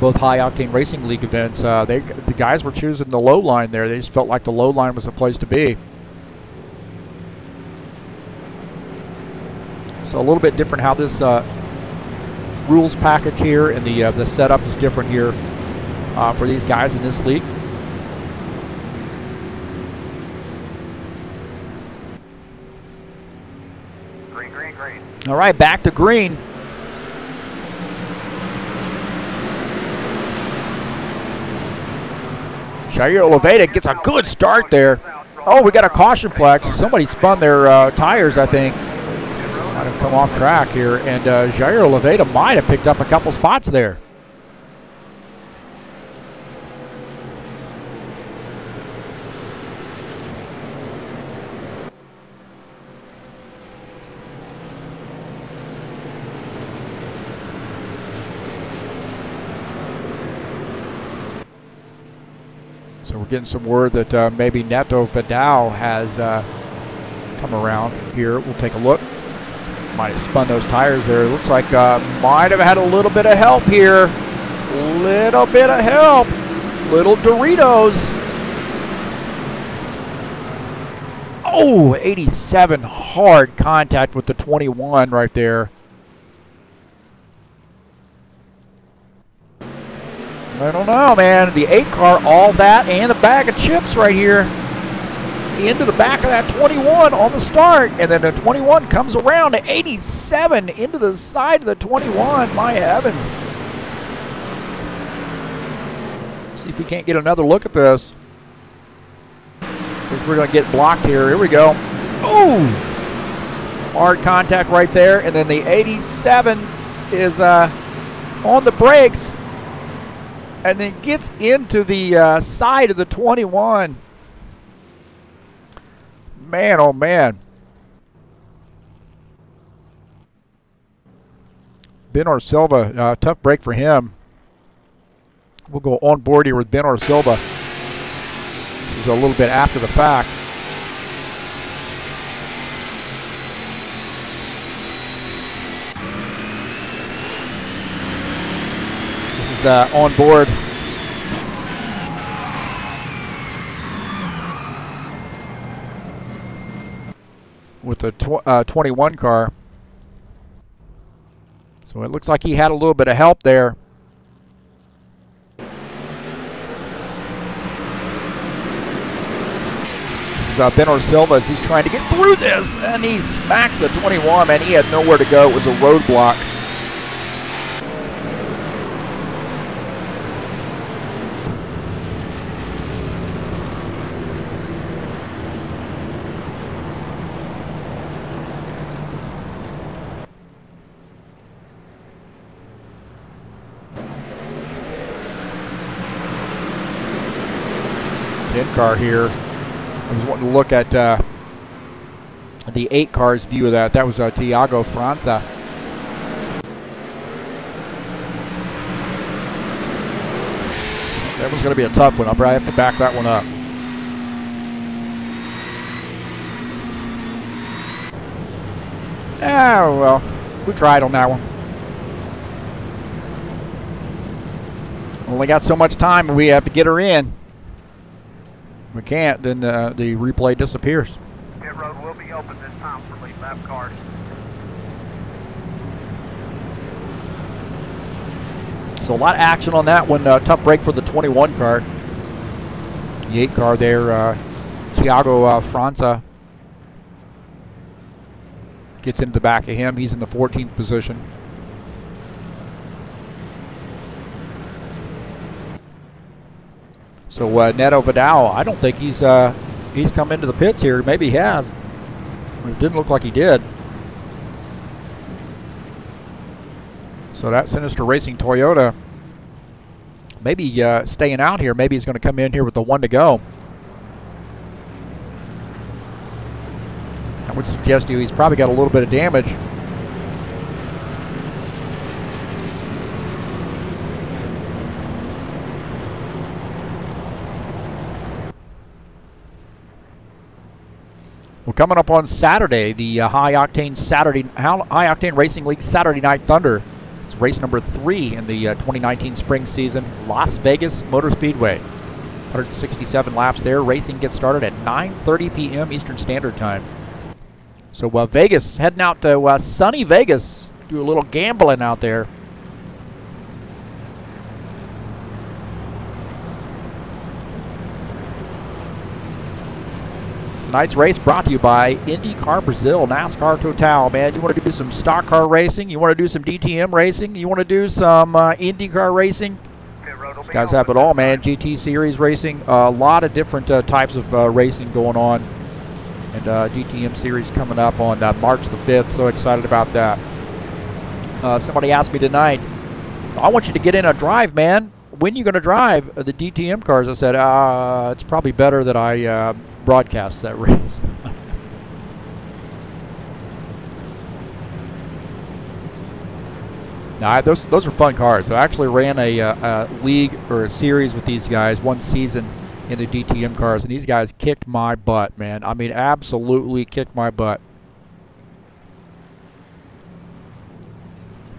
Both high-octane racing league events, the guys were choosing the low line there. They just felt like the low line was the place to be. So a little bit different how this rules package here, and the setup is different here for these guys in this league. Green, green, green. All right, back to green. Jair Oliveira gets a good start there. Oh, we got a caution flag. Somebody spun their tires, I think. Might have come off track here. And Jair Oliveira might have picked up a couple spots there. So we're getting some word that maybe Neto Vidal has come around here. We'll take a look. Might have spun those tires there. It looks like might have had a little bit of help here. Little bit of help. Little Doritos. Oh, 87. Hard contact with the 21 right there. I don't know, man. The 8 car, all that, and a bag of chips right here into the back of that 21 on the start. And then the 21 comes around to 87 into the side of the 21. My heavens. See if we can't get another look at this. Because we're going to get blocked here. Here we go. Oh! Hard contact right there. And then the 87 is on the brakes. And then gets into the side of the 21. Man, oh man. Benor Silva, tough break for him. We'll go on board here with Benor Silva. This is a little bit after the fact. On board. With the 21 car. So it looks like he had a little bit of help there. This is Benor Silva as he's trying to get through this, and he smacks the 21, man. He had nowhere to go. It was a roadblock. car here. I was wanting to look at the 8 cars view of that. That was Tiago Franza. That one's going to be a tough one. I'll probably have to back that one up. Yeah, well, we tried on that one. Only got so much time, and we have to get her in. If we can't, then the replay disappears. Pit road will be open this time for lead lap cars. So a lot of action on that one. Tough break for the 21 car. The 8 car there, Tiago Franza gets into the back of him. He's in the 14th position. So Neto Vidal, I don't think he's come into the pits here. Maybe he has. It didn't look like he did. So that Sinister Racing Toyota maybe staying out here. Maybe he's going to come in here with the 1 to go. I would suggest to you he's probably got a little bit of damage. Well, coming up on Saturday, the High Octane Racing League Saturday Night Thunder. It's race number 3 in the 2019 spring season, Las Vegas Motor Speedway. 167 laps there. Racing gets started at 9:30 p.m. Eastern Standard Time. So Vegas, heading out to sunny Vegas, do a little gambling out there. Tonight's race brought to you by IndyCar Brazil, NASCAR Total. Man, you want to do some stock car racing? You want to do some DTM racing? You want to do some IndyCar racing? These guys have it all, man. GT Series racing, a lot of different types of racing going on. And GTM Series coming up on March the 5th. So excited about that. Somebody asked me tonight, I want you to get in a drive, man. When are you going to drive the DTM cars? I said, it's probably better that I broadcast that race. Now, those are fun cars. I actually ran a league or a series with these guys one season in the DTM cars, and these guys kicked my butt, man. I mean, absolutely kicked my butt.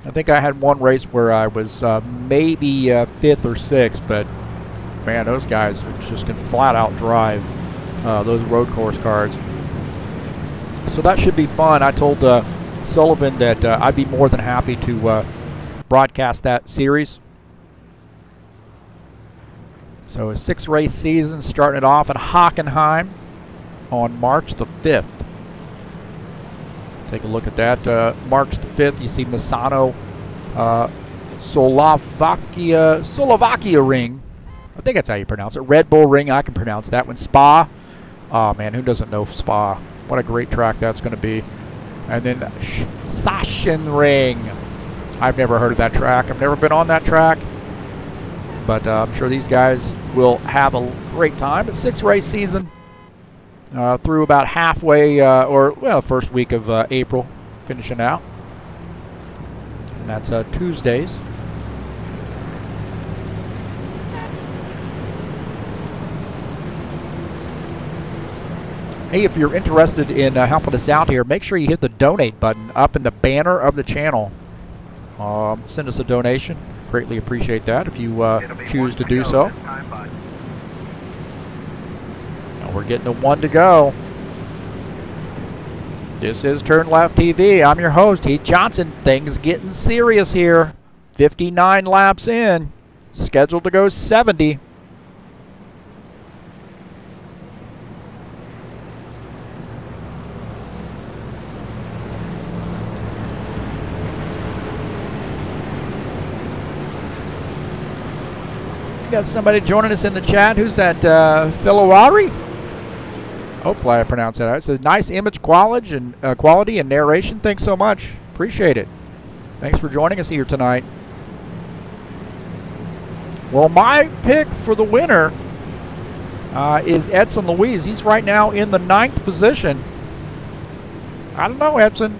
I think I had one race where I was maybe 5th or 6th, but man, those guys just can flat out drive those road course cars. So that should be fun. I told Sullivan that I'd be more than happy to broadcast that series. So a 6-race season, starting it off at Hockenheim on March the 5th. Take a look at that. March the 5th, you see Misano Slovakia Ring. I think that's how you pronounce it. Red Bull Ring, I can pronounce that one. Spa. Oh, man, who doesn't know Spa? What a great track that's going to be. And then Sachsenring. I've never heard of that track. I've never been on that track. But I'm sure these guys will have a great time. It's 6-race season through about halfway, first week of April, finishing out. And that's Tuesdays. Hey, if you're interested in helping us out here, make sure you hit the donate button up in the banner of the channel. Send us a donation. Greatly appreciate that if you choose to do so. Now we're getting the 1 to go. This is TurnLeft TV. I'm your host, Heath Johnson. Things getting serious here. 59 laps in. Scheduled to go 70. Got somebody joining us in the chat. Who's that? Filawari? Hopefully I pronounced that right. It says nice image quality and narration. Thanks so much. Appreciate it. Thanks for joining us here tonight. Well, my pick for the winner is Edson Luis. He's right now in the 9th position. I don't know, Edson.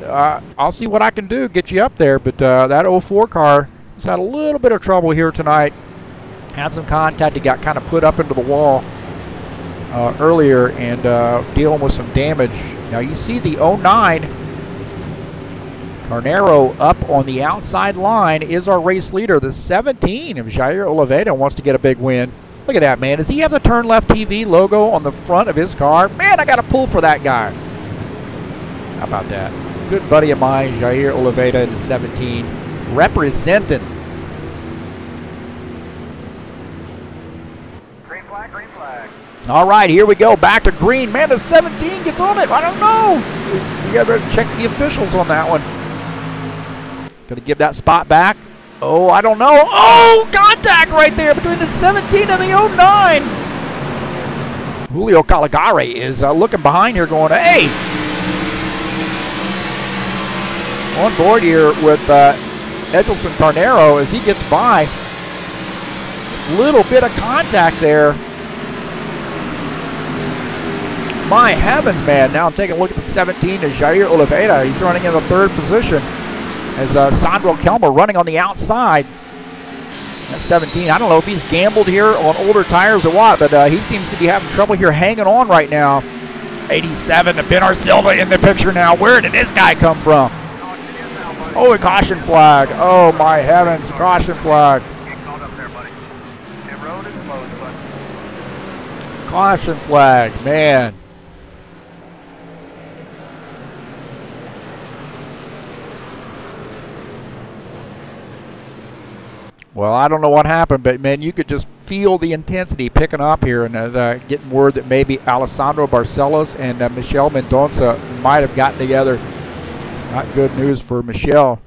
I'll see what I can do, get you up there. But that 04 car has had a little bit of trouble here tonight. Had some contact. He got kind of put up into the wall earlier and dealing with some damage. Now you see the 09 Carnero up on the outside line is our race leader. The 17 of Jair Oliveira wants to get a big win. Look at that, man. Does he have the TurnLeft TV logo on the front of his car? Man, I got to pull for that guy. How about that? Good buddy of mine, Jair Oliveira, the 17, representing. Green flag, green flag. All right, here we go. Back to green. Man, the 17 gets on it. I don't know. You got to check the officials on that one. Going to give that spot back. Oh, I don't know. Oh, contact right there between the 17 and the 09. Julio Caligari is looking behind here going, hey. On board here with Edelson Carnero as he gets by. Little bit of contact there. My heavens, man. Now I'm taking a look at the 17 of Jair Oliveira. He's running in the 3rd position. As Sandro Kelmer running on the outside. That's 17. I don't know if he's gambled here on older tires or what, but he seems to be having trouble here hanging on right now. 87 to Benar Silva in the picture now. Where did this guy come from? Oh, a caution flag. Oh, my heavens, caution flag. Get caught up there, buddy. The road is closed, buddy. Caution flag, man. Well, I don't know what happened, but, man, you could just feel the intensity picking up here and getting word that maybe Alessandro Barcelos and Michel Mendonça might have gotten together. Not good news for Michel.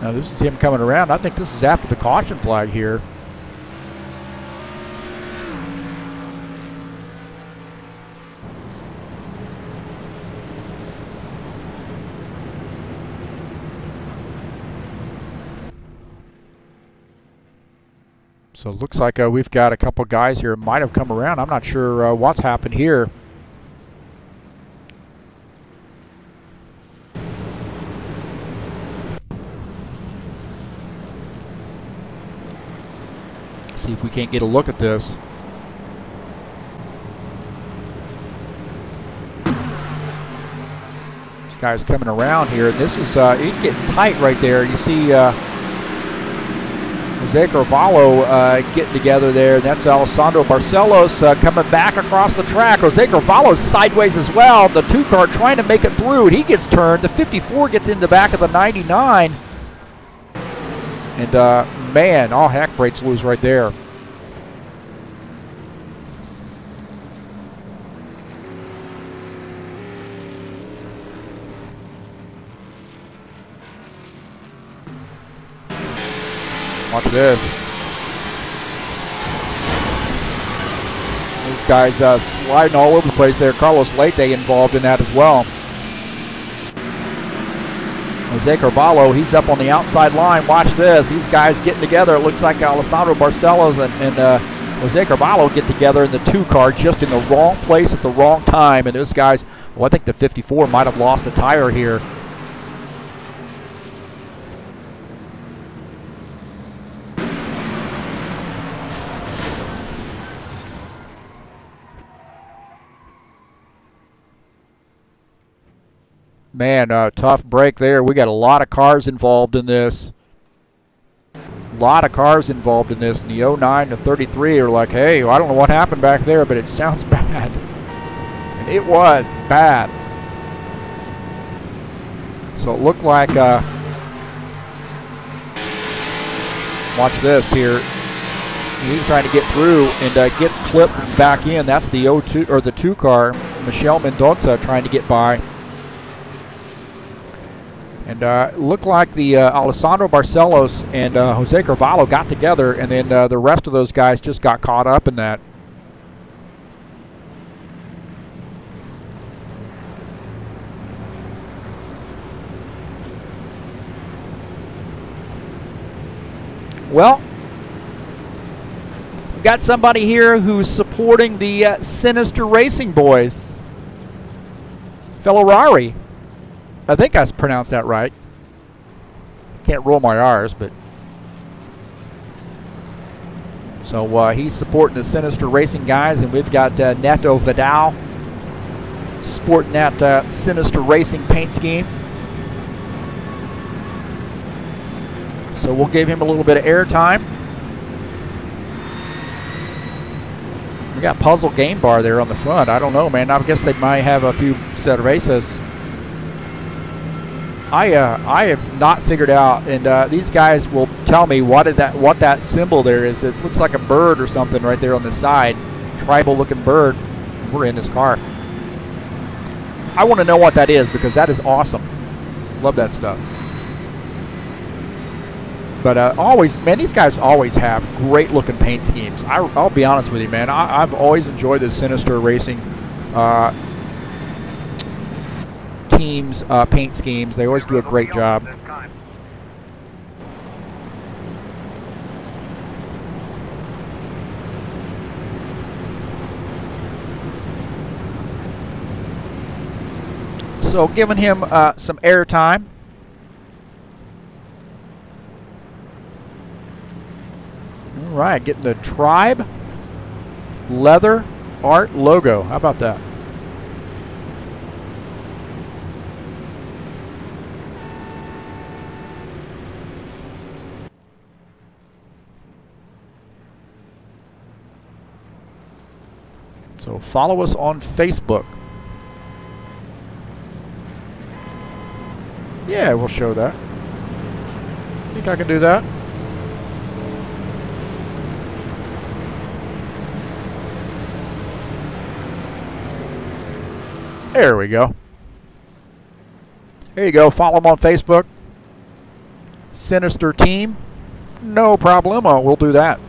Now, this is him coming around. I think this is after the caution flag here. So it looks like we've got a couple guys here might have come around. I'm not sure what's happened here. See if we can't get a look at this. This guy's coming around here. This is it's getting tight right there. You see Jose Carvalho getting together there. And that's Alessandro Barcelos coming back across the track. Jose Carvalho's sideways as well. The 2 car trying to make it through, and he gets turned. The 54 gets in the back of the 99. And, man, all heck breaks loose right there. Watch this. These guys sliding all over the place there. Carlos Leite involved in that as well. Jose Carvalho, he's up on the outside line. Watch this. These guys getting together. It looks like Alessandro Barcelos and Jose Carvalho get together in the 2 car just in the wrong place at the wrong time. And those guys, well, I think the 54 might have lost a tire here. Man, tough break there. We got a lot of cars involved in this. A lot of cars involved in this. And the 09 to 33 are like, hey, I don't know what happened back there, but it sounds bad. And it was bad. So it looked like, watch this here. He's trying to get through and gets clipped back in. That's the 02 or the 2 car. Michel Mendonça trying to get by. And it looked like the Alessandro Barcelos and Jose Carvalho got together, and then the rest of those guys just got caught up in that. Well, got somebody here who's supporting the Sinister Racing boys. Fellow Rari. I think I pronounced that right. Can't roll my R's, but. So he's supporting the Sinister Racing guys, and we've got Neto Vidal sporting that Sinister Racing paint scheme. So we'll give him a little bit of airtime. We got Puzzle Game Bar there on the front. I don't know, man. I guess they might have a few set of races. I have not figured out, and these guys will tell me what that symbol there is. It looks like a bird or something right there on the side, tribal-looking bird. We're in this car. I want to know what that is because that is awesome. Love that stuff. But always, man, these guys always have great-looking paint schemes. I'll be honest with you, man. I've always enjoyed the Sinister Racing teams' paint schemes. They always do a great job. So giving him some airtime. All right, getting the Tribe leather art logo. How about that? So follow us on Facebook. Yeah, we'll show that. Think I can do that? There we go. There you go. Follow them on Facebook. Sinister Team. No problemo. We'll do that.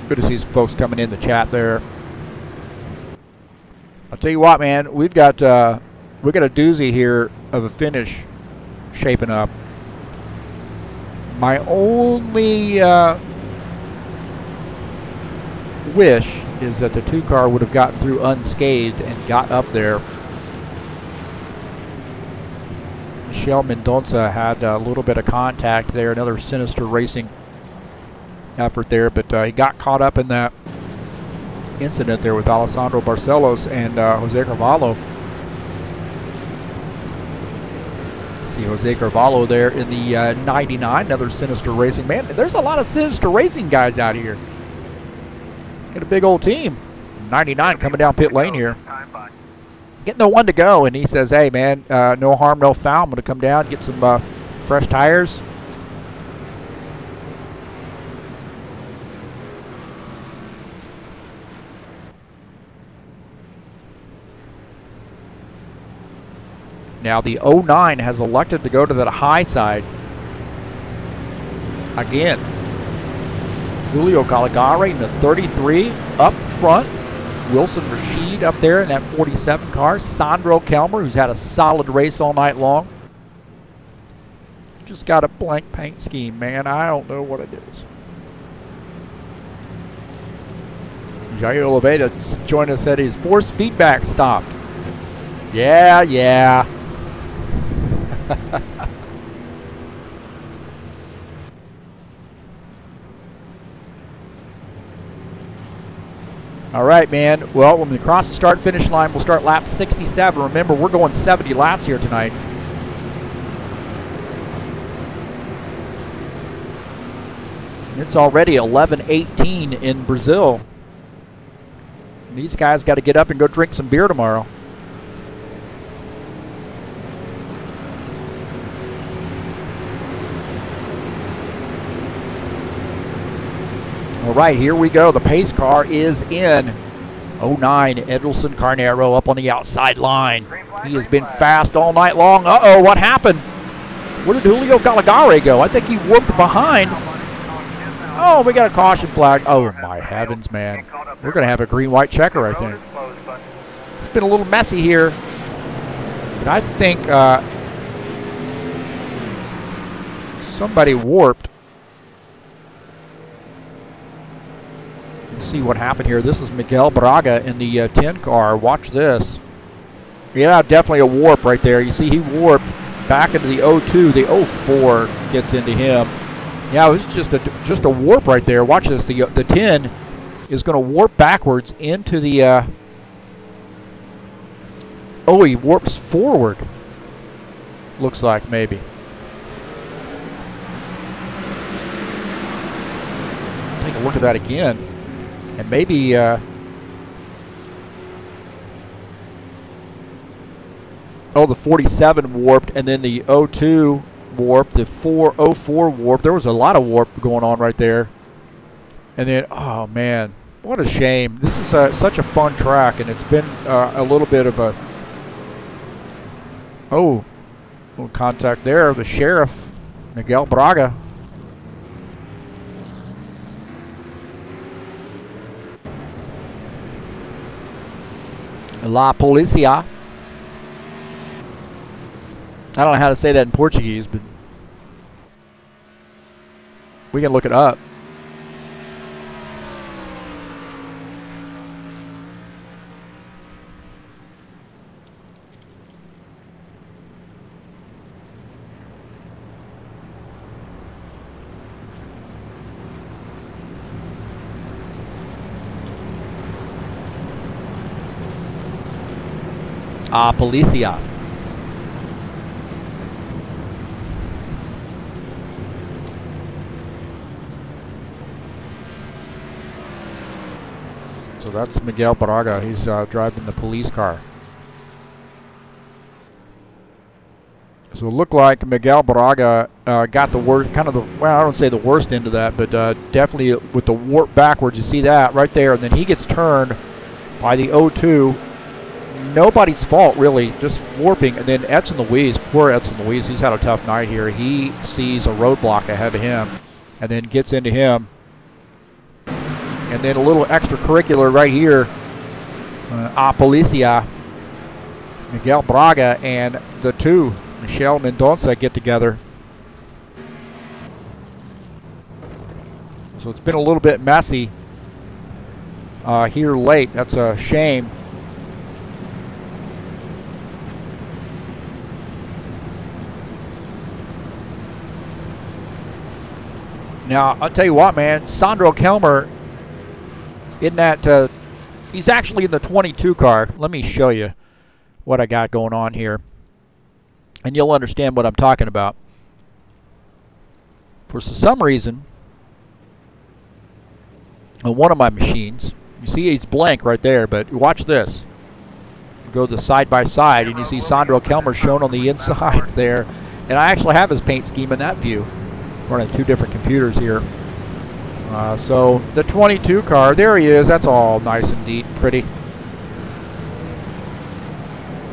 Good to see some folks coming in the chat there. I'll tell you what, man, we got a doozy here of a finish shaping up. My only wish is that the 2-car would have gotten through unscathed and got up there. Michelle Mendonça had a little bit of contact there, another Sinister Racing effort there, but he got caught up in that incident there with Alessandro Barcelos and Jose Carvalho. See Jose Carvalho there in the 99, another Sinister Racing. Man, there's a lot of Sinister Racing guys out here. Got a big old team. 99 coming down pit lane here. Getting the one to go, and he says, hey, man, no harm, no foul. I'm going to come down, get some fresh tires. Now the 09 has elected to go to the high side. Again, Julio Caligari in the 33 up front. Wilson Rashid up there in that 47 car. Sandro Kelmer, who's had a solid race all night long. Just got a blank paint scheme, man. I don't know what it is. Jair Oliveira joined us at his force feedback stopped. Yeah. All right, man. Well, when we cross the start-finish line, we'll start lap 67. Remember, we're going 70 laps here tonight. It's already 11:18 in Brazil. And these guys got to get up and go drink some beer tomorrow. All right, here we go. The pace car is in. 09, Edelson Carnero up on the outside line. He has been fast all night long. Uh-oh, what happened? Where did Julio Caligari go? I think he whooped behind. Oh, we got a caution flag. Oh, my heavens, man. We're going to have a green-white checker, I think. It's been a little messy here. But I think somebody warped. Let's see what happened here. This is Miguel Braga in the 10 car. Watch this. Yeah, definitely a warp right there. You see he warped back into the 02. The 04 gets into him. Yeah, it was just a warp right there. Watch this. The 10 is going to warp backwards into the... oh, he warps forward. Looks like maybe. Take a look at that again. And maybe... oh, the 47 warped, and then the 02 warped, the 04 warped. There was a lot of warp going on right there. And then, oh man, what a shame. This is such a fun track, and it's been a little bit of a... oh, little contact there. The sheriff, Miguel Braga. La Policia. I don't know how to say that in Portuguese, but we can look it up. Policia. So that's Miguel Braga. He's driving the police car. So it looked like Miguel Braga got the worst, kind of the, well, I don't say the worst end of that, but definitely with the warp backwards. You see that right there, and then he gets turned by the 02. Nobody's fault, really, just warping. And then Edson Luis, poor Edson Luis, he's had a tough night here. He sees a roadblock ahead of him and then gets into him. And then a little extracurricular right here. Policia, Miguel Braga, and the two, Michelle Mendonça, get together. So it's been a little bit messy here late. That's a shame. Now, I'll tell you what, man, Sandro Kelmer, in that, he's actually in the 22 car. Let me show you what I got going on here, and you'll understand what I'm talking about. For some reason, on one of my machines, you see he's blank right there, but watch this. Go the side-by-side, and you see Sandro Kelmer shown on the inside there. And I actually have his paint scheme in that view. Running two different computers here. So the 22 car, there he is. That's all nice and neat, pretty.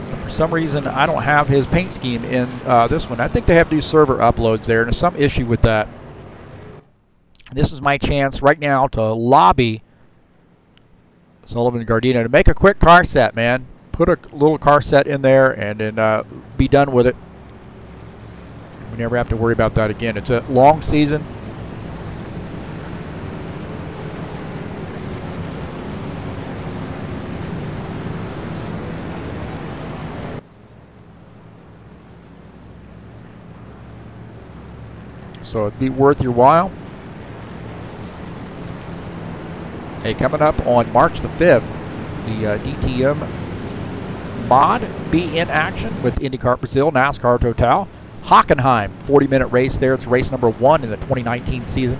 But for some reason, I don't have his paint scheme in this one. I think they have to do server uploads there, and there's some issue with that. This is my chance right now to lobby Sullivan Gardena to make a quick car set, man. Put a little car set in there and then be done with it. We never have to worry about that again. It's a long season. So it'd be worth your while. Hey, coming up on March the 5th, the DTM mod be in action with IndyCar Brazil, NASCAR Total. Hockenheim, 40-minute race there. It's race number 1 in the 2019 season.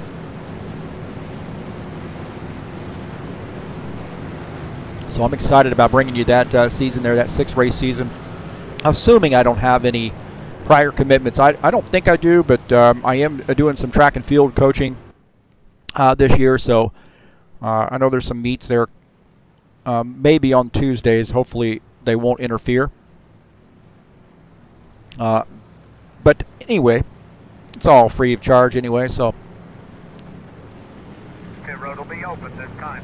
So I'm excited about bringing you that season there, that 6-race season. Assuming I don't have any prior commitments. I don't think I do, but I am doing some track and field coaching this year. So I know there's some meets there maybe on Tuesdays. Hopefully they won't interfere. But anyway, it's all free of charge anyway, so. Pit road will be open this time.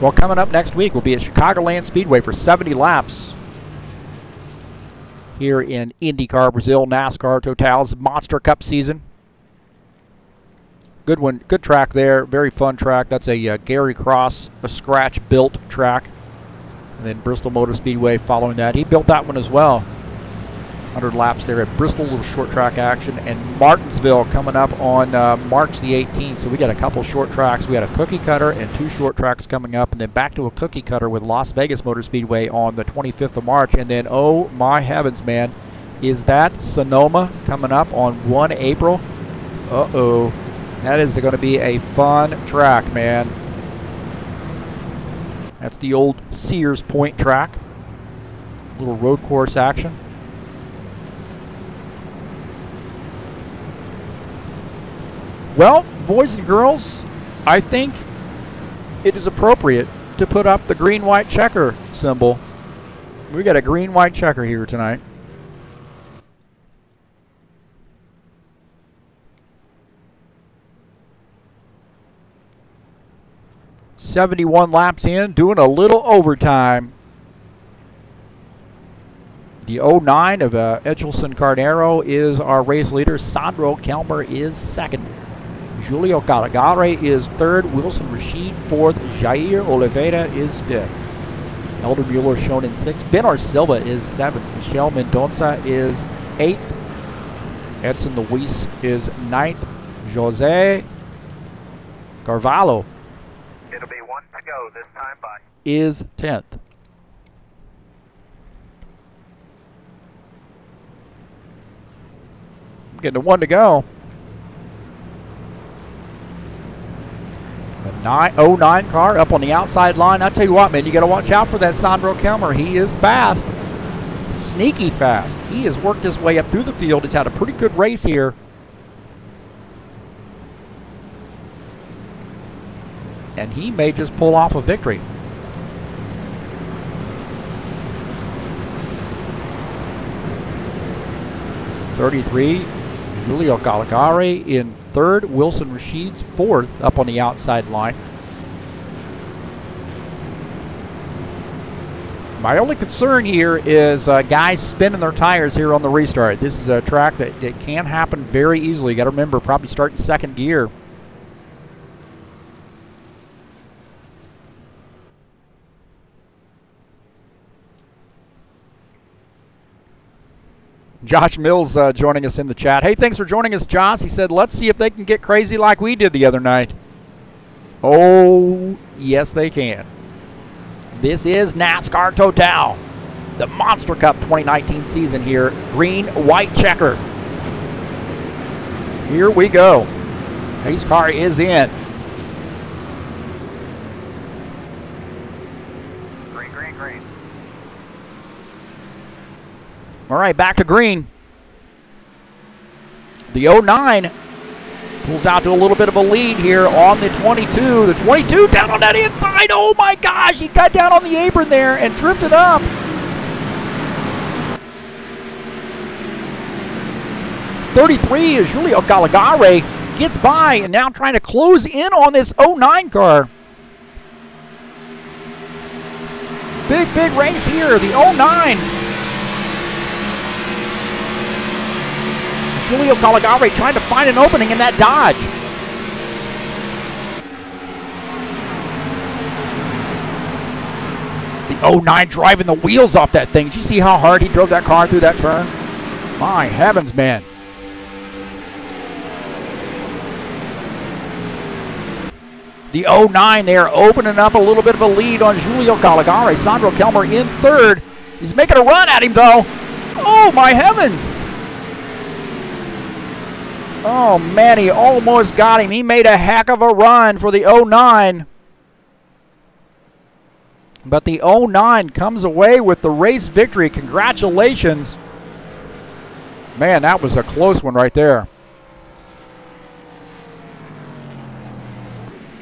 Well, coming up next week, we'll be at Chicagoland Speedway for 70 laps here in IndyCar Brazil, NASCAR Total's Monster Cup season. Good one, good track there, very fun track. That's a Gary Cross, a scratch-built track. And then Bristol Motor Speedway following that. He built that one as well. 100 laps there at Bristol, little short track action. And Martinsville coming up on March the 18th. So we got a couple short tracks. We got a cookie cutter and 2 short tracks coming up. And then back to a cookie cutter with Las Vegas Motor Speedway on the 25th of March. And then, oh my heavens, man, is that Sonoma coming up on 1 April? Uh-oh. That is going to be a fun track, man. That's the old Sears Point track. Little road course action. Well, boys and girls, I think it is appropriate to put up the green-white checker symbol. We got a green-white checker here tonight. .71 laps in, doing a little overtime. The 09 of Edgelson Carnero is our race leader. Sandro Kelmer is second. Julio Calagare is third. Wilson Rashid fourth. Jair Oliveira is fifth. Elder Mueller shown in sixth. Benar Silva is seventh. Michel Mendonça is eighth. Edson Luis is ninth. Jose Carvalho It'll be 1 to go this time by. is 10th. Getting to 1 to go. The 09 car up on the outside line. I tell you what, man, you got to watch out for that Sandro Kelmer. He is fast, sneaky fast. He has worked his way up through the field. He's had a pretty good race here. And he may just pull off a victory. .33, Julio Calagare in third. Wilson Rashid's fourth up on the outside line. My only concern here is guys spinning their tires here on the restart. This is a track that it can happen very easily. You got to remember, probably start in second gear. Josh Mills joining us in the chat. Hey, thanks for joining us, Josh. He said, let's see if they can get crazy like we did the other night. Oh, yes, they can. This is NASCAR Total, the Monster Cup 2019 season here. Green-white checker. Here we go. His car is in. Green. All right, back to green. The 09 pulls out to a little bit of a lead here on the 22. The 22 down on that inside. Oh my gosh, he got down on the apron there and drifted up. .33 is Julio Calagare. Gets by and now trying to close in on this 09 car. Big race here. The 09. Julio Calagare trying to find an opening in that Dodge. The 09 driving the wheels off that thing. Did you see how hard he drove that car through that turn? My heavens, man. The 09 there opening up a little bit of a lead on Julio Calagare. Sandro Kelmer in third. He's making a run at him, though. Oh, my heavens. Oh, man, he almost got him. He made a heck of a run for the 09. But the 09 comes away with the race victory. Congratulations. Man, that was a close one right there.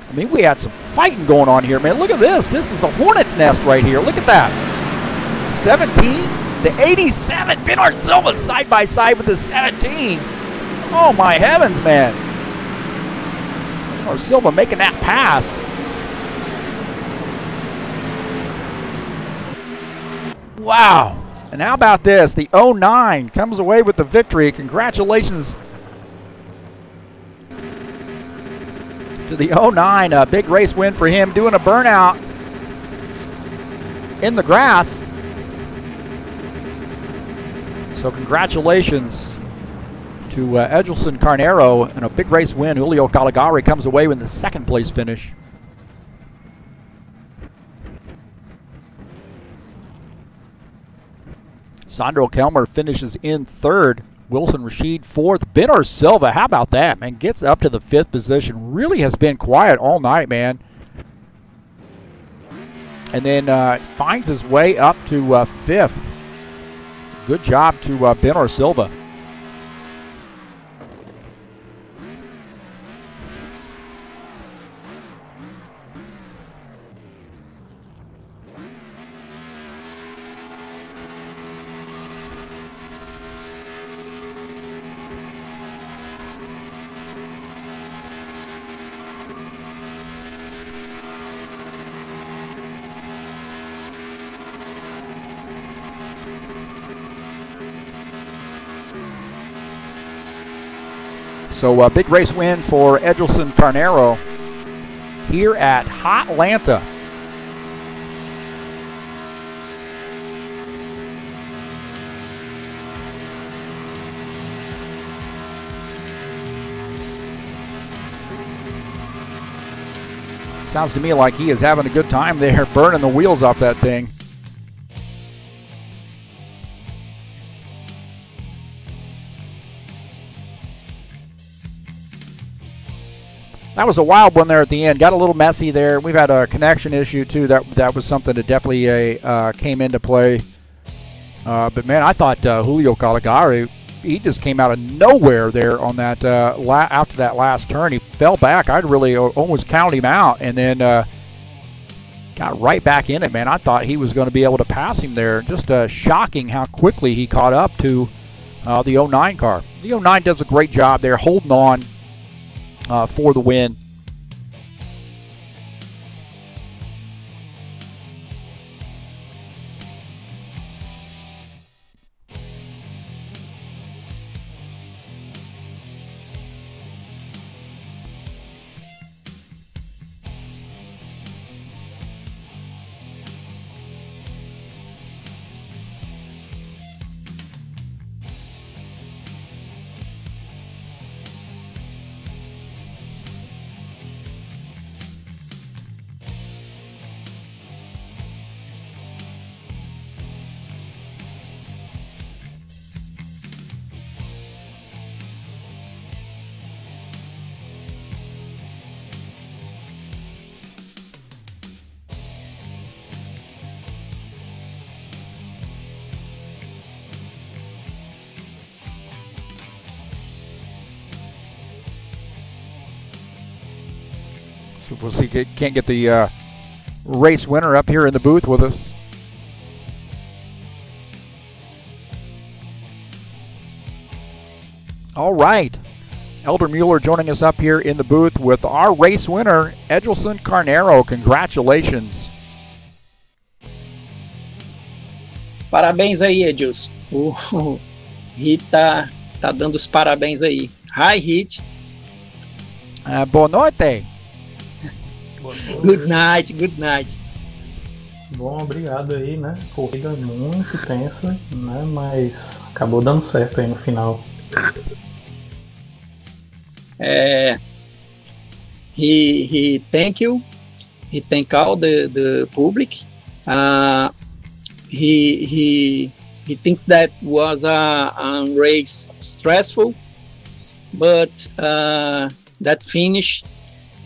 I mean, we had some fighting going on here, man. Look at this. This is a hornet's nest right here. Look at that. 17 to 87. Benar Silva side by side with the 17. Oh, my heavens, man. Benar Silva making that pass. Wow. And how about this? The 09 comes away with the victory. Congratulations to the 09. A big race win for him, doing a burnout in the grass. So congratulations to Edgelson Carnero and a big race win. Julio Caligari comes away with the second place finish. Sandro Kelmer finishes in third. Wilson Rashid fourth. Benor Silva, how about that, man? Gets up to the fifth position. Really has been quiet all night, man. And then finds his way up to fifth. Good job to Benor Silva. So a big race win for Edgelson Carnero here at Atlanta. Sounds to me like he is having a good time there, burning the wheels off that thing. That was a wild one there at the end. Got a little messy there. We've had a connection issue too. That was something that definitely came into play. But man, I thought Julio Caligari, he just came out of nowhere there on that after that last turn. He fell back. I'd really almost counted him out, and then got right back in it. Man, I thought he was going to be able to pass him there. Just shocking how quickly he caught up to the 09 car. The 09 does a great job there, holding on for the win. So we'll see. Can't get the race winner up here in the booth with us. All right. Elder Mueller joining us up here in the booth with our race winner, Edgelson Carnero. Congratulations. Parabéns aí, Edilson. O Heath tá dando os parabéns aí. Hi, Heath. Boa noite. Good night, good night. Bom, obrigado aí, né? Corrida muito tensa, né? Mas acabou dando certo aí no final. He thank you. He thank all the public. He thinks that was a race stressful, but that finish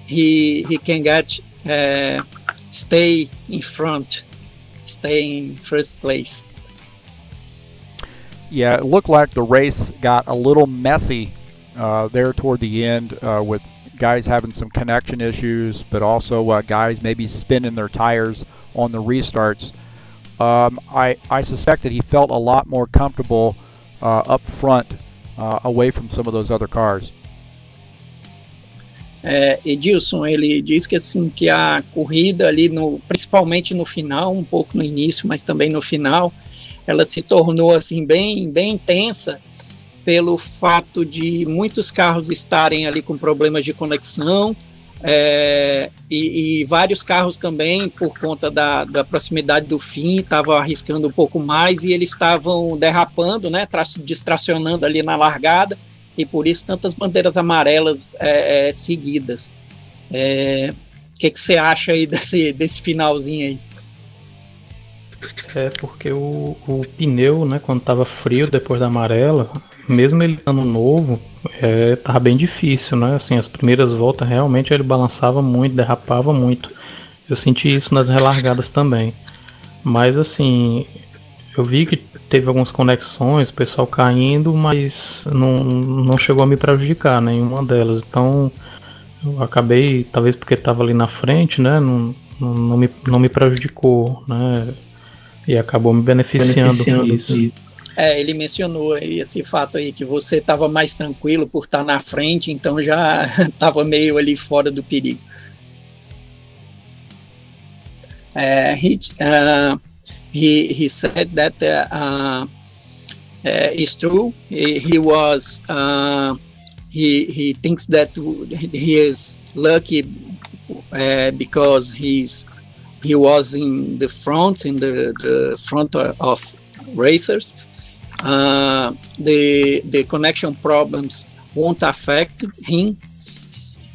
he can get stay in front, stay in first place. Yeah, it looked like the race got a little messy there toward the end with guys having some connection issues, but also guys maybe spinning their tires on the restarts. I suspect that he felt a lot more comfortable up front away from some of those other cars. Edilson, ele diz que assim, que a corrida ali, principalmente no final, um pouco no início, mas também no final, ela se tornou assim, bem intensa, pelo fato de muitos carros estarem ali com problemas de conexão, e vários carros também, por conta da proximidade do fim, estavam arriscando um pouco mais, e eles estavam derrapando, né, distracionando ali na largada, e por isso tantas bandeiras amarelas seguidas. O que você acha aí desse finalzinho aí? Porque o pneu, né, quando tava frio depois da amarela, mesmo ele estando novo, tava bem difícil, né? Assim, as primeiras voltas realmente ele balançava muito, derrapava muito. Eu senti isso nas relargadas também. Mas assim, eu vi que teve algumas conexões, o pessoal caindo, mas não chegou a me prejudicar nenhuma delas. Então eu acabei, talvez porque estava ali na frente, né? Não me prejudicou, né? E acabou me beneficiando isso. Ele mencionou aí esse fato aí, que você estava mais tranquilo por estar na frente, então já estava meio ali fora do perigo. He said that it's true. He was he thinks that he is lucky because he was in the front, the front of racers. The connection problems won't affect him,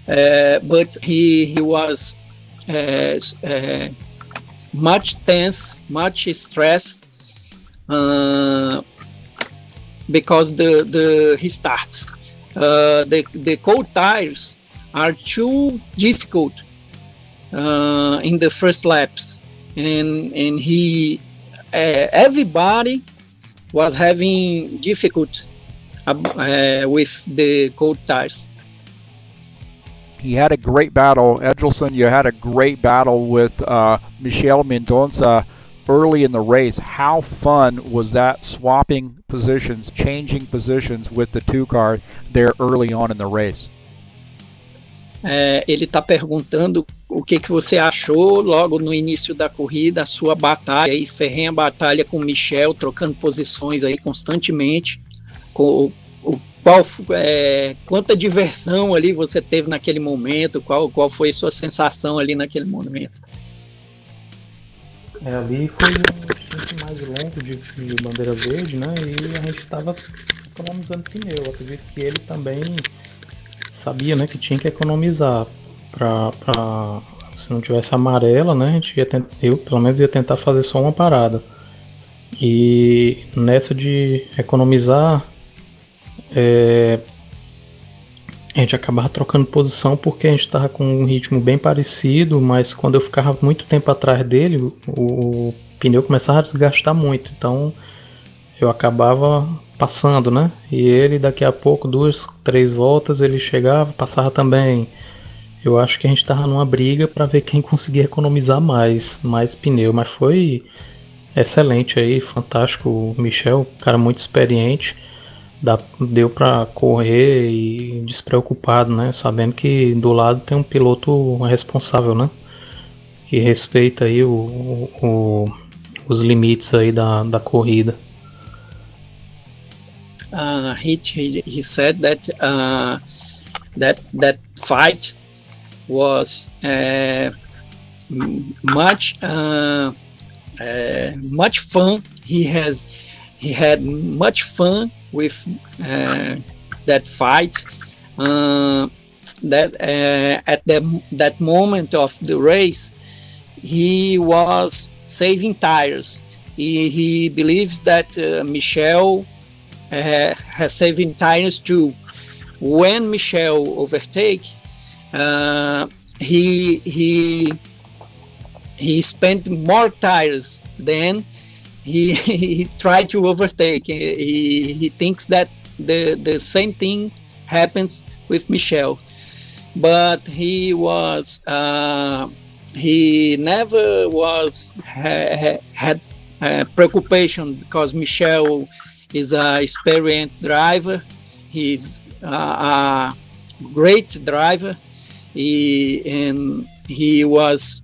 but he was much tense, much stressed, because he starts. The cold tires are too difficult in the first laps, and he everybody was having difficulty with the cold tires. He had a great battle. Edelson, you had a great battle with Michel Mendonça early in the race. How fun was that, swapping positions, changing positions with the two car there early on in the race? Ele está perguntando o que você achou logo no início da corrida, a sua batalha aí, ferrenha batalha com o Michel, trocando posições aí constantemente. Quanta diversão ali você teve naquele momento, qual foi a sua sensação ali naquele momento? Ali foi um stint mais longo de bandeira verde, né? E a gente estava economizando pneu. Eu acredito que ele também sabia, né, que tinha que economizar para se não tivesse amarela, né, eu pelo menos ia tentar fazer só uma parada. E nessa de economizar, a gente acabava trocando posição porque a gente estava com um ritmo bem parecido, mas quando eu ficava muito tempo atrás dele, o pneu começava a desgastar muito, então eu acabava passando, né? E ele daqui a pouco, 2, 3 voltas, ele chegava, passava também. Eu acho que a gente tava numa briga para ver quem conseguia economizar mais pneu, mas foi excelente aí, fantástico. O Michel, cara muito experiente, deu para correr e despreocupado, né? Sabendo que do lado tem um piloto responsável, né? Que respeita aí os limites aí da corrida. He said that that fight was much fun. He had much fun with that fight. At that moment of the race, he was saving tires. He believes that Michel has saving tires too. When Michel overtake, he spent more tires than he tried to overtake. He thinks that the same thing happens with Michel, but he never had preoccupation because Michel is a experienced driver. He's a great driver, and he was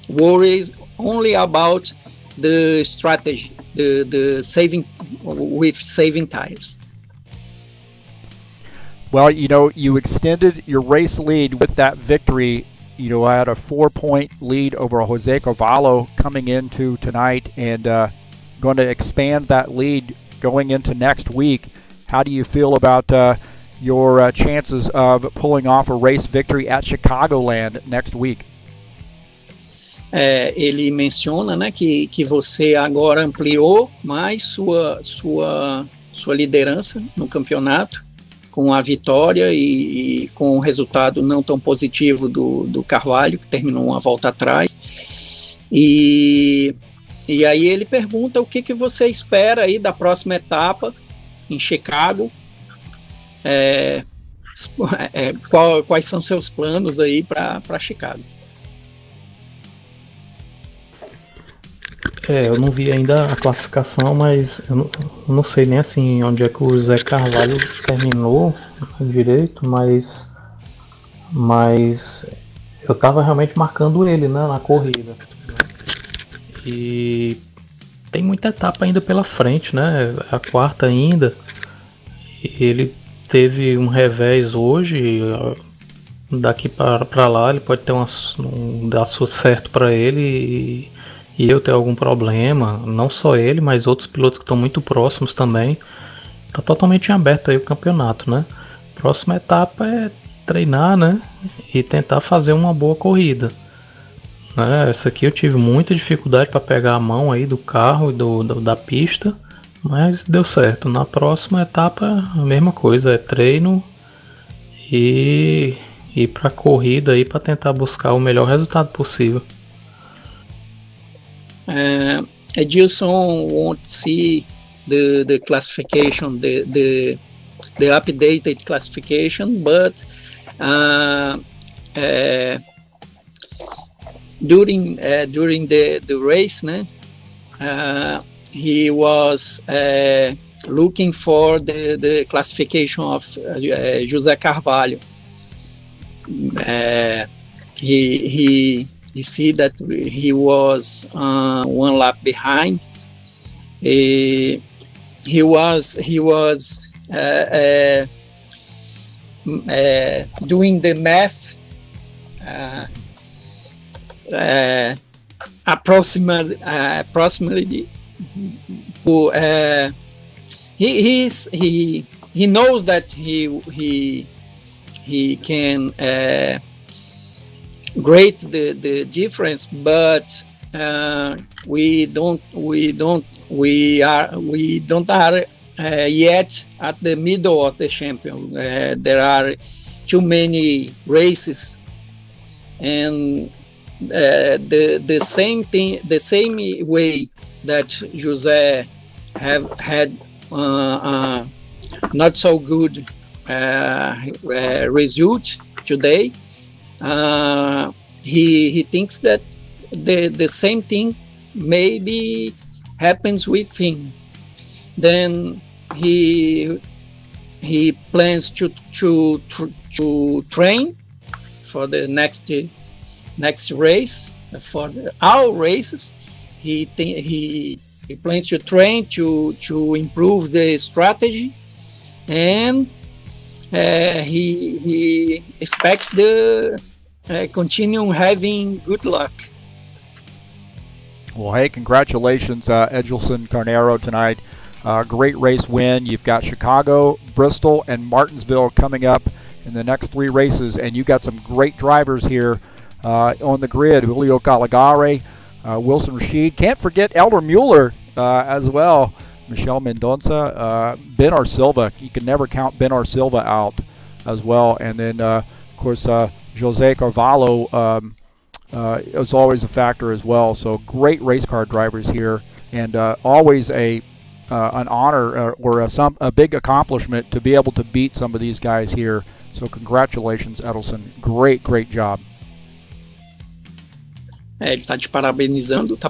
worried only about the strategy, the saving tires. Well, you know, you extended your race lead with that victory. You know, I had a 4-point lead over Jose Carvalho coming into tonight, and going to expand that lead going into next week. How do you feel about your chances of pulling off a race victory at Chicagoland next week? Ele menciona, né, que você agora ampliou mais sua liderança no campeonato, com a vitória e com o resultado não tão positivo do Carvalho, que terminou uma volta atrás. E aí ele pergunta o que você espera aí da próxima etapa em Chicago. Quais são seus planos aí para Chicago? Eu não vi ainda a classificação, mas eu não sei nem assim onde é que o Zé Carvalho terminou direito, mas eu tava realmente marcando ele, né, na corrida. E tem muita etapa ainda pela frente, né? A quarta ainda. E ele teve um revés hoje. Daqui para lá ele pode ter dar certo para ele e eu ter algum problema. Não só ele, mas outros pilotos que estão muito próximos também. Tá totalmente aberto aí o campeonato, né? Próxima etapa é treinar, né? E tentar fazer uma boa corrida. Essa aqui eu tive muita dificuldade para pegar a mão aí do carro e da pista, mas deu certo. Na próxima etapa a mesma coisa, é treino e ir para a corrida aí para tentar buscar o melhor resultado possível. Edilson won't see the classification, the updated classification, but during the race, né, he was looking for the classification of José Carvalho. He see that he was one lap behind. He was doing the math. Approximately he knows that he can grade the difference, but we don't are yet at the middle of the champion. There are too many races, and the same thing, the same way that José had not so good result today. He thinks that the same thing maybe happens with him. Then he plans to train for the next race, for all races. He plans to train to improve the strategy, and he expects the continue having good luck. Well, hey, congratulations, Edilson Carneiro, tonight. Great race win. You've got Chicago, Bristol, and Martinsville coming up in the next 3 races, and you got some great drivers here on the grid. Julio Caligari, Wilson Rashid. Can't forget Elder Mueller as well. Michelle Mendonça, Ben Arsilva. You can never count Ben Arsilva out as well. And then, of course, Jose Carvalho is always a factor as well. So great race car drivers here, and always an honor or a big accomplishment to be able to beat some of these guys here. So congratulations, Edilson. Great job. Ele está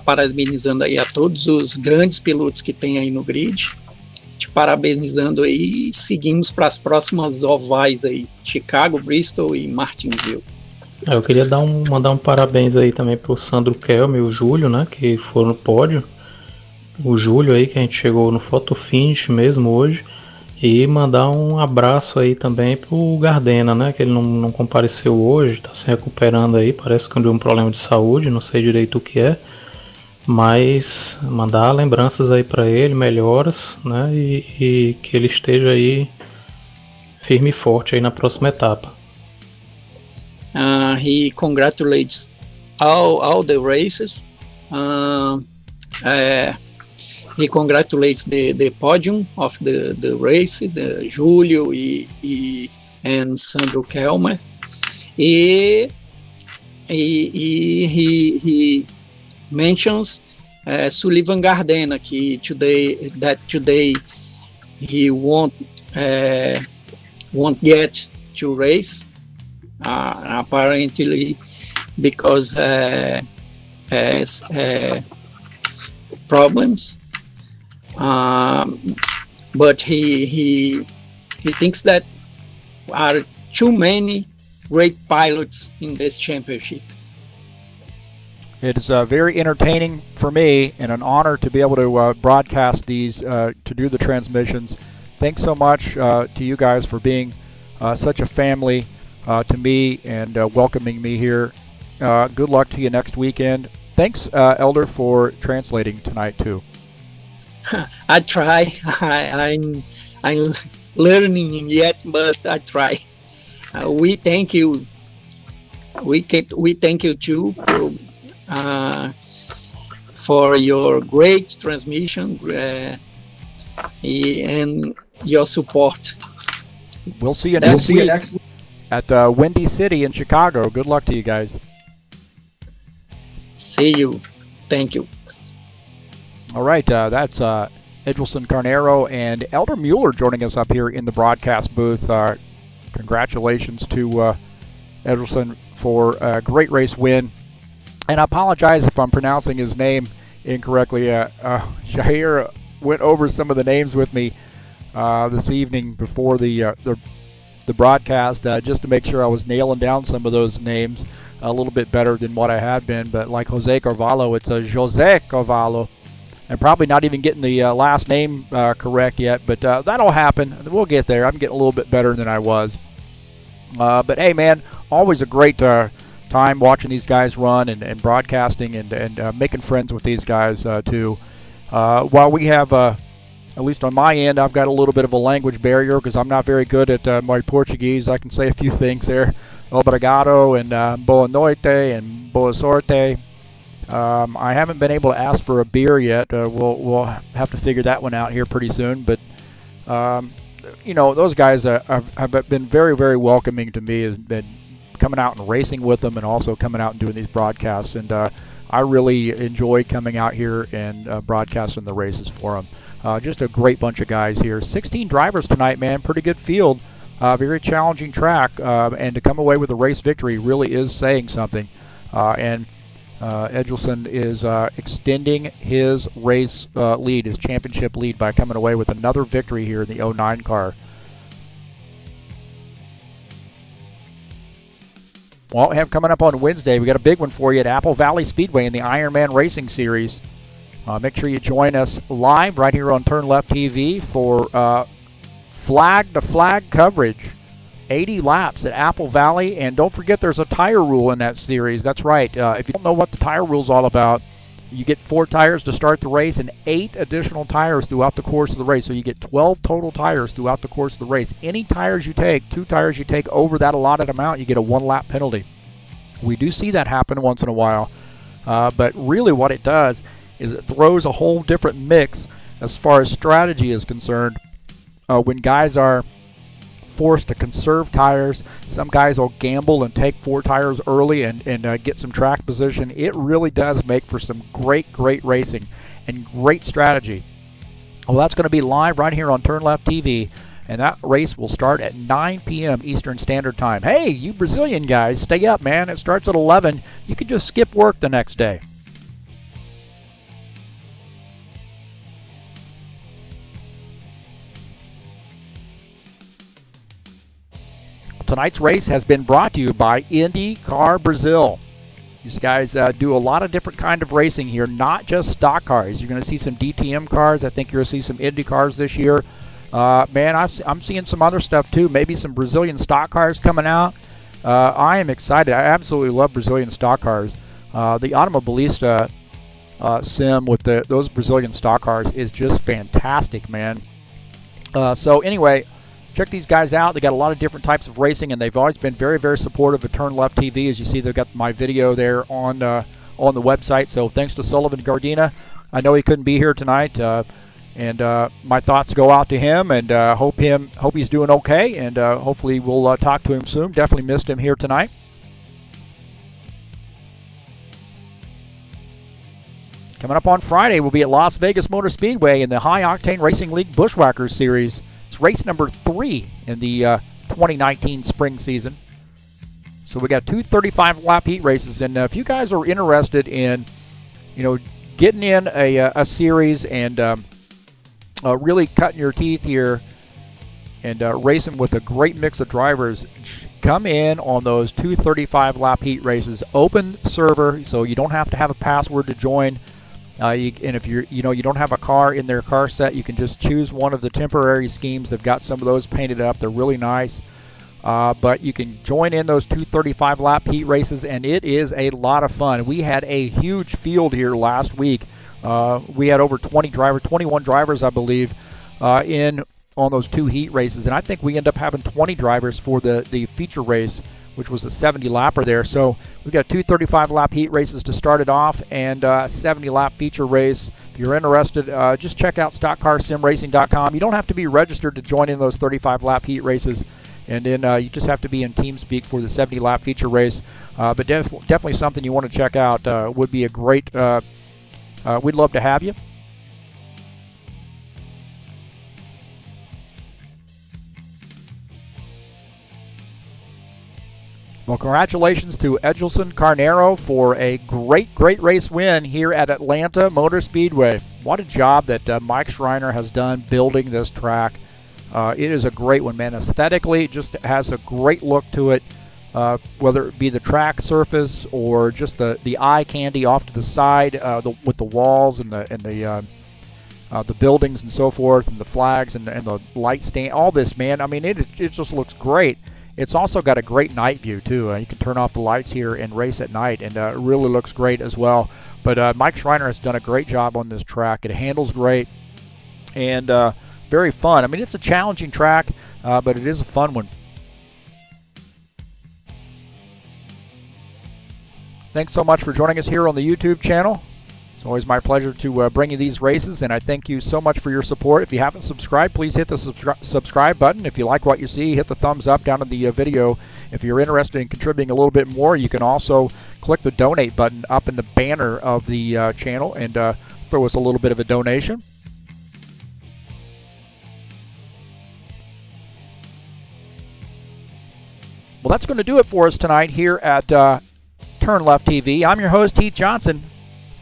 parabenizando aí a todos os grandes pilotos que tem aí no grid. parabenizando aí, e seguimos para as próximas ovais aí, Chicago, Bristol e Martinsville. Eu queria mandar um parabéns aí também pro Sandro Kelme e o Júlio, né, que foram no pódio. O Júlio aí, que a gente chegou no photo finish mesmo hoje. E mandar um abraço aí também pro Gardena, né, que ele não compareceu hoje, tá se recuperando aí, parece que deu um problema de saúde, não sei direito o que é. Mas mandar lembranças aí para ele, melhoras, né, e que ele esteja aí firme e forte aí na próxima etapa. He congratulates all the races. He congratulates the podium of the race, the Julio and Sandro Kelmer. He mentions Sullivan Gardena, today he won't get to race, apparently because has problems. But he thinks that are too many great pilots in this championship. It is very entertaining for me and an honor to be able to broadcast these, to do the transmissions. Thanks so much to you guys for being such a family to me and welcoming me here. Good luck to you next weekend. Thanks, Elder, for translating tonight too. I try. I'm learning yet, but I try. We thank you. We thank you too for your great transmission and your support. We'll see you next week at Windy City in Chicago. Good luck to you guys. See you. Thank you. All right, that's Edelson Carnero and Elder Mueller joining us up here in the broadcast booth. Congratulations to Edelson for a great race win. And I apologize if I'm pronouncing his name incorrectly. Shahir went over some of the names with me this evening before the broadcast just to make sure I was nailing down some of those names a little bit better than what I had been. But like Jose Carvalho, it's a Jose Carvalho. And probably not even getting the last name correct yet, but that'll happen. We'll get there. I'm getting a little bit better than I was. But hey, man, always a great time watching these guys run and broadcasting and making friends with these guys too. While we have, at least on my end, I've got a little bit of a language barrier because I'm not very good at my Portuguese. I can say a few things there. Obrigado and boa noite and boa sorte. I haven't been able to ask for a beer yet. We'll have to figure that one out here pretty soon. But you know, those guys have been very, very welcoming to me. Has been coming out and racing with them, and also coming out and doing these broadcasts. And I really enjoy coming out here and broadcasting the races for them. Just a great bunch of guys here. 16 drivers tonight, man. Pretty good field. Very challenging track, and to come away with a race victory really is saying something. Edelson is extending his race lead, his championship lead, by coming away with another victory here in the 09 car. Well, we have coming up on Wednesday, we got a big one for you at Apple Valley Speedway in the Ironman Racing Series. Make sure you join us live right here on TurnLeft TV for flag-to-flag coverage. 80 laps at Apple Valley, and don't forget there's a tire rule in that series. That's right. If you don't know what the tire rule is all about, you get 4 tires to start the race and 8 additional tires throughout the course of the race. So you get 12 total tires throughout the course of the race. Any tires you take, 2 tires you take over that allotted amount, you get a 1-lap penalty. We do see that happen once in a while, but really what it does is it throws a whole different mix as far as strategy is concerned. When guys are forced to conserve tires, some guys will gamble and take 4 tires early and get some track position. It really does make for some great racing and great strategy. Well, that's going to be live right here on TurnLeft TV, and that race will start at 9 p.m. Eastern Standard Time. Hey, you Brazilian guys, stay up, man. It starts at 11. You can just skip work the next day. Tonight's race has been brought to you by IndyCar Brazil. These guys do a lot of different kind of racing here, not just stock cars. You're going to see some DTM cars. I think you're going to see some Indy cars this year. Man, I'm seeing some other stuff too. Maybe some Brazilian stock cars coming out. I am excited. I absolutely love Brazilian stock cars. The Automobilista sim with those Brazilian stock cars is just fantastic, man. So anyway, check these guys out. They got a lot of different types of racing, and they've always been very, very supportive of TurnLeft TV. As you see, they've got my video there on the website. So thanks to Sullivan Gardena. I know he couldn't be here tonight, and my thoughts go out to him, and hope he's doing okay, and hopefully we'll talk to him soon. Definitely missed him here tonight. Coming up on Friday, we'll be at Las Vegas Motor Speedway in the High Octane Racing League Bushwhackers Series. It's race number 3 in the 2019 spring season. So we got two 35-lap heat races, and if you guys are interested in, getting in a series and really cutting your teeth here and racing with a great mix of drivers, come in on those two 35-lap heat races. Open server, so you don't have to have a password to join. And if you don't have a car in their car set, you can just choose one of the temporary schemes. They've got some of those painted up. They're really nice. But you can join in those two 35-lap heat races, and it is a lot of fun. We had a huge field here last week. We had over 21 drivers, I believe, in on those two heat races. And I think we end up having 20 drivers for the feature race, which was a 70-lapper there. So we've got two 35-lap heat races to start it off, and a 70-lap feature race. If you're interested, just check out stockcarsimracing.com. You don't have to be registered to join in those 35-lap heat races, and then you just have to be in TeamSpeak for the 70-lap feature race. But definitely something you want to check out. Would be a great, we'd love to have you. Well, congratulations to Edgelson Carnero for a great race win here at Atlanta Motor Speedway. What a job that Mike Schreiner has done building this track. It is a great one, man. Aesthetically, it just has a great look to it, whether it be the track surface or just the eye candy off to the side with the walls and the buildings and so forth, and the flags and the light stand. All this, man. I mean, it just looks great. It's also got a great night view, too. You can turn off the lights here and race at night, and it really looks great as well. But Mike Schreiner has done a great job on this track. It handles great and very fun. I mean, it's a challenging track, but it is a fun one. Thanks so much for joining us here on the YouTube channel. It's always my pleasure to bring you these races, and I thank you so much for your support. If you haven't subscribed, please hit the subscribe button. If you like what you see, hit the thumbs up down in the video. If you're interested in contributing a little bit more, you can also click the donate button up in the banner of the channel and throw us a little bit of a donation. Well, that's going to do it for us tonight here at TurnLeft TV. I'm your host, Heath Johnson.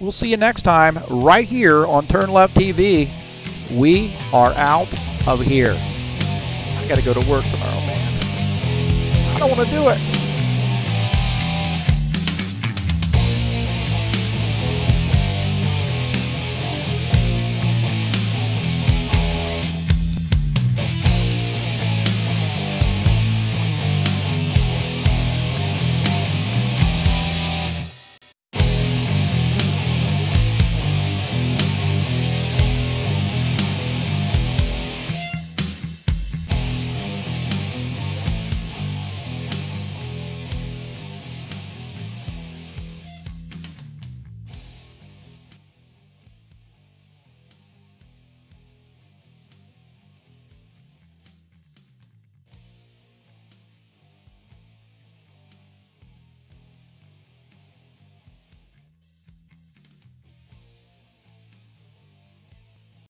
We'll see you next time right here on TurnLeft TV. We are out of here. I got to go to work tomorrow, man. I don't want to do it.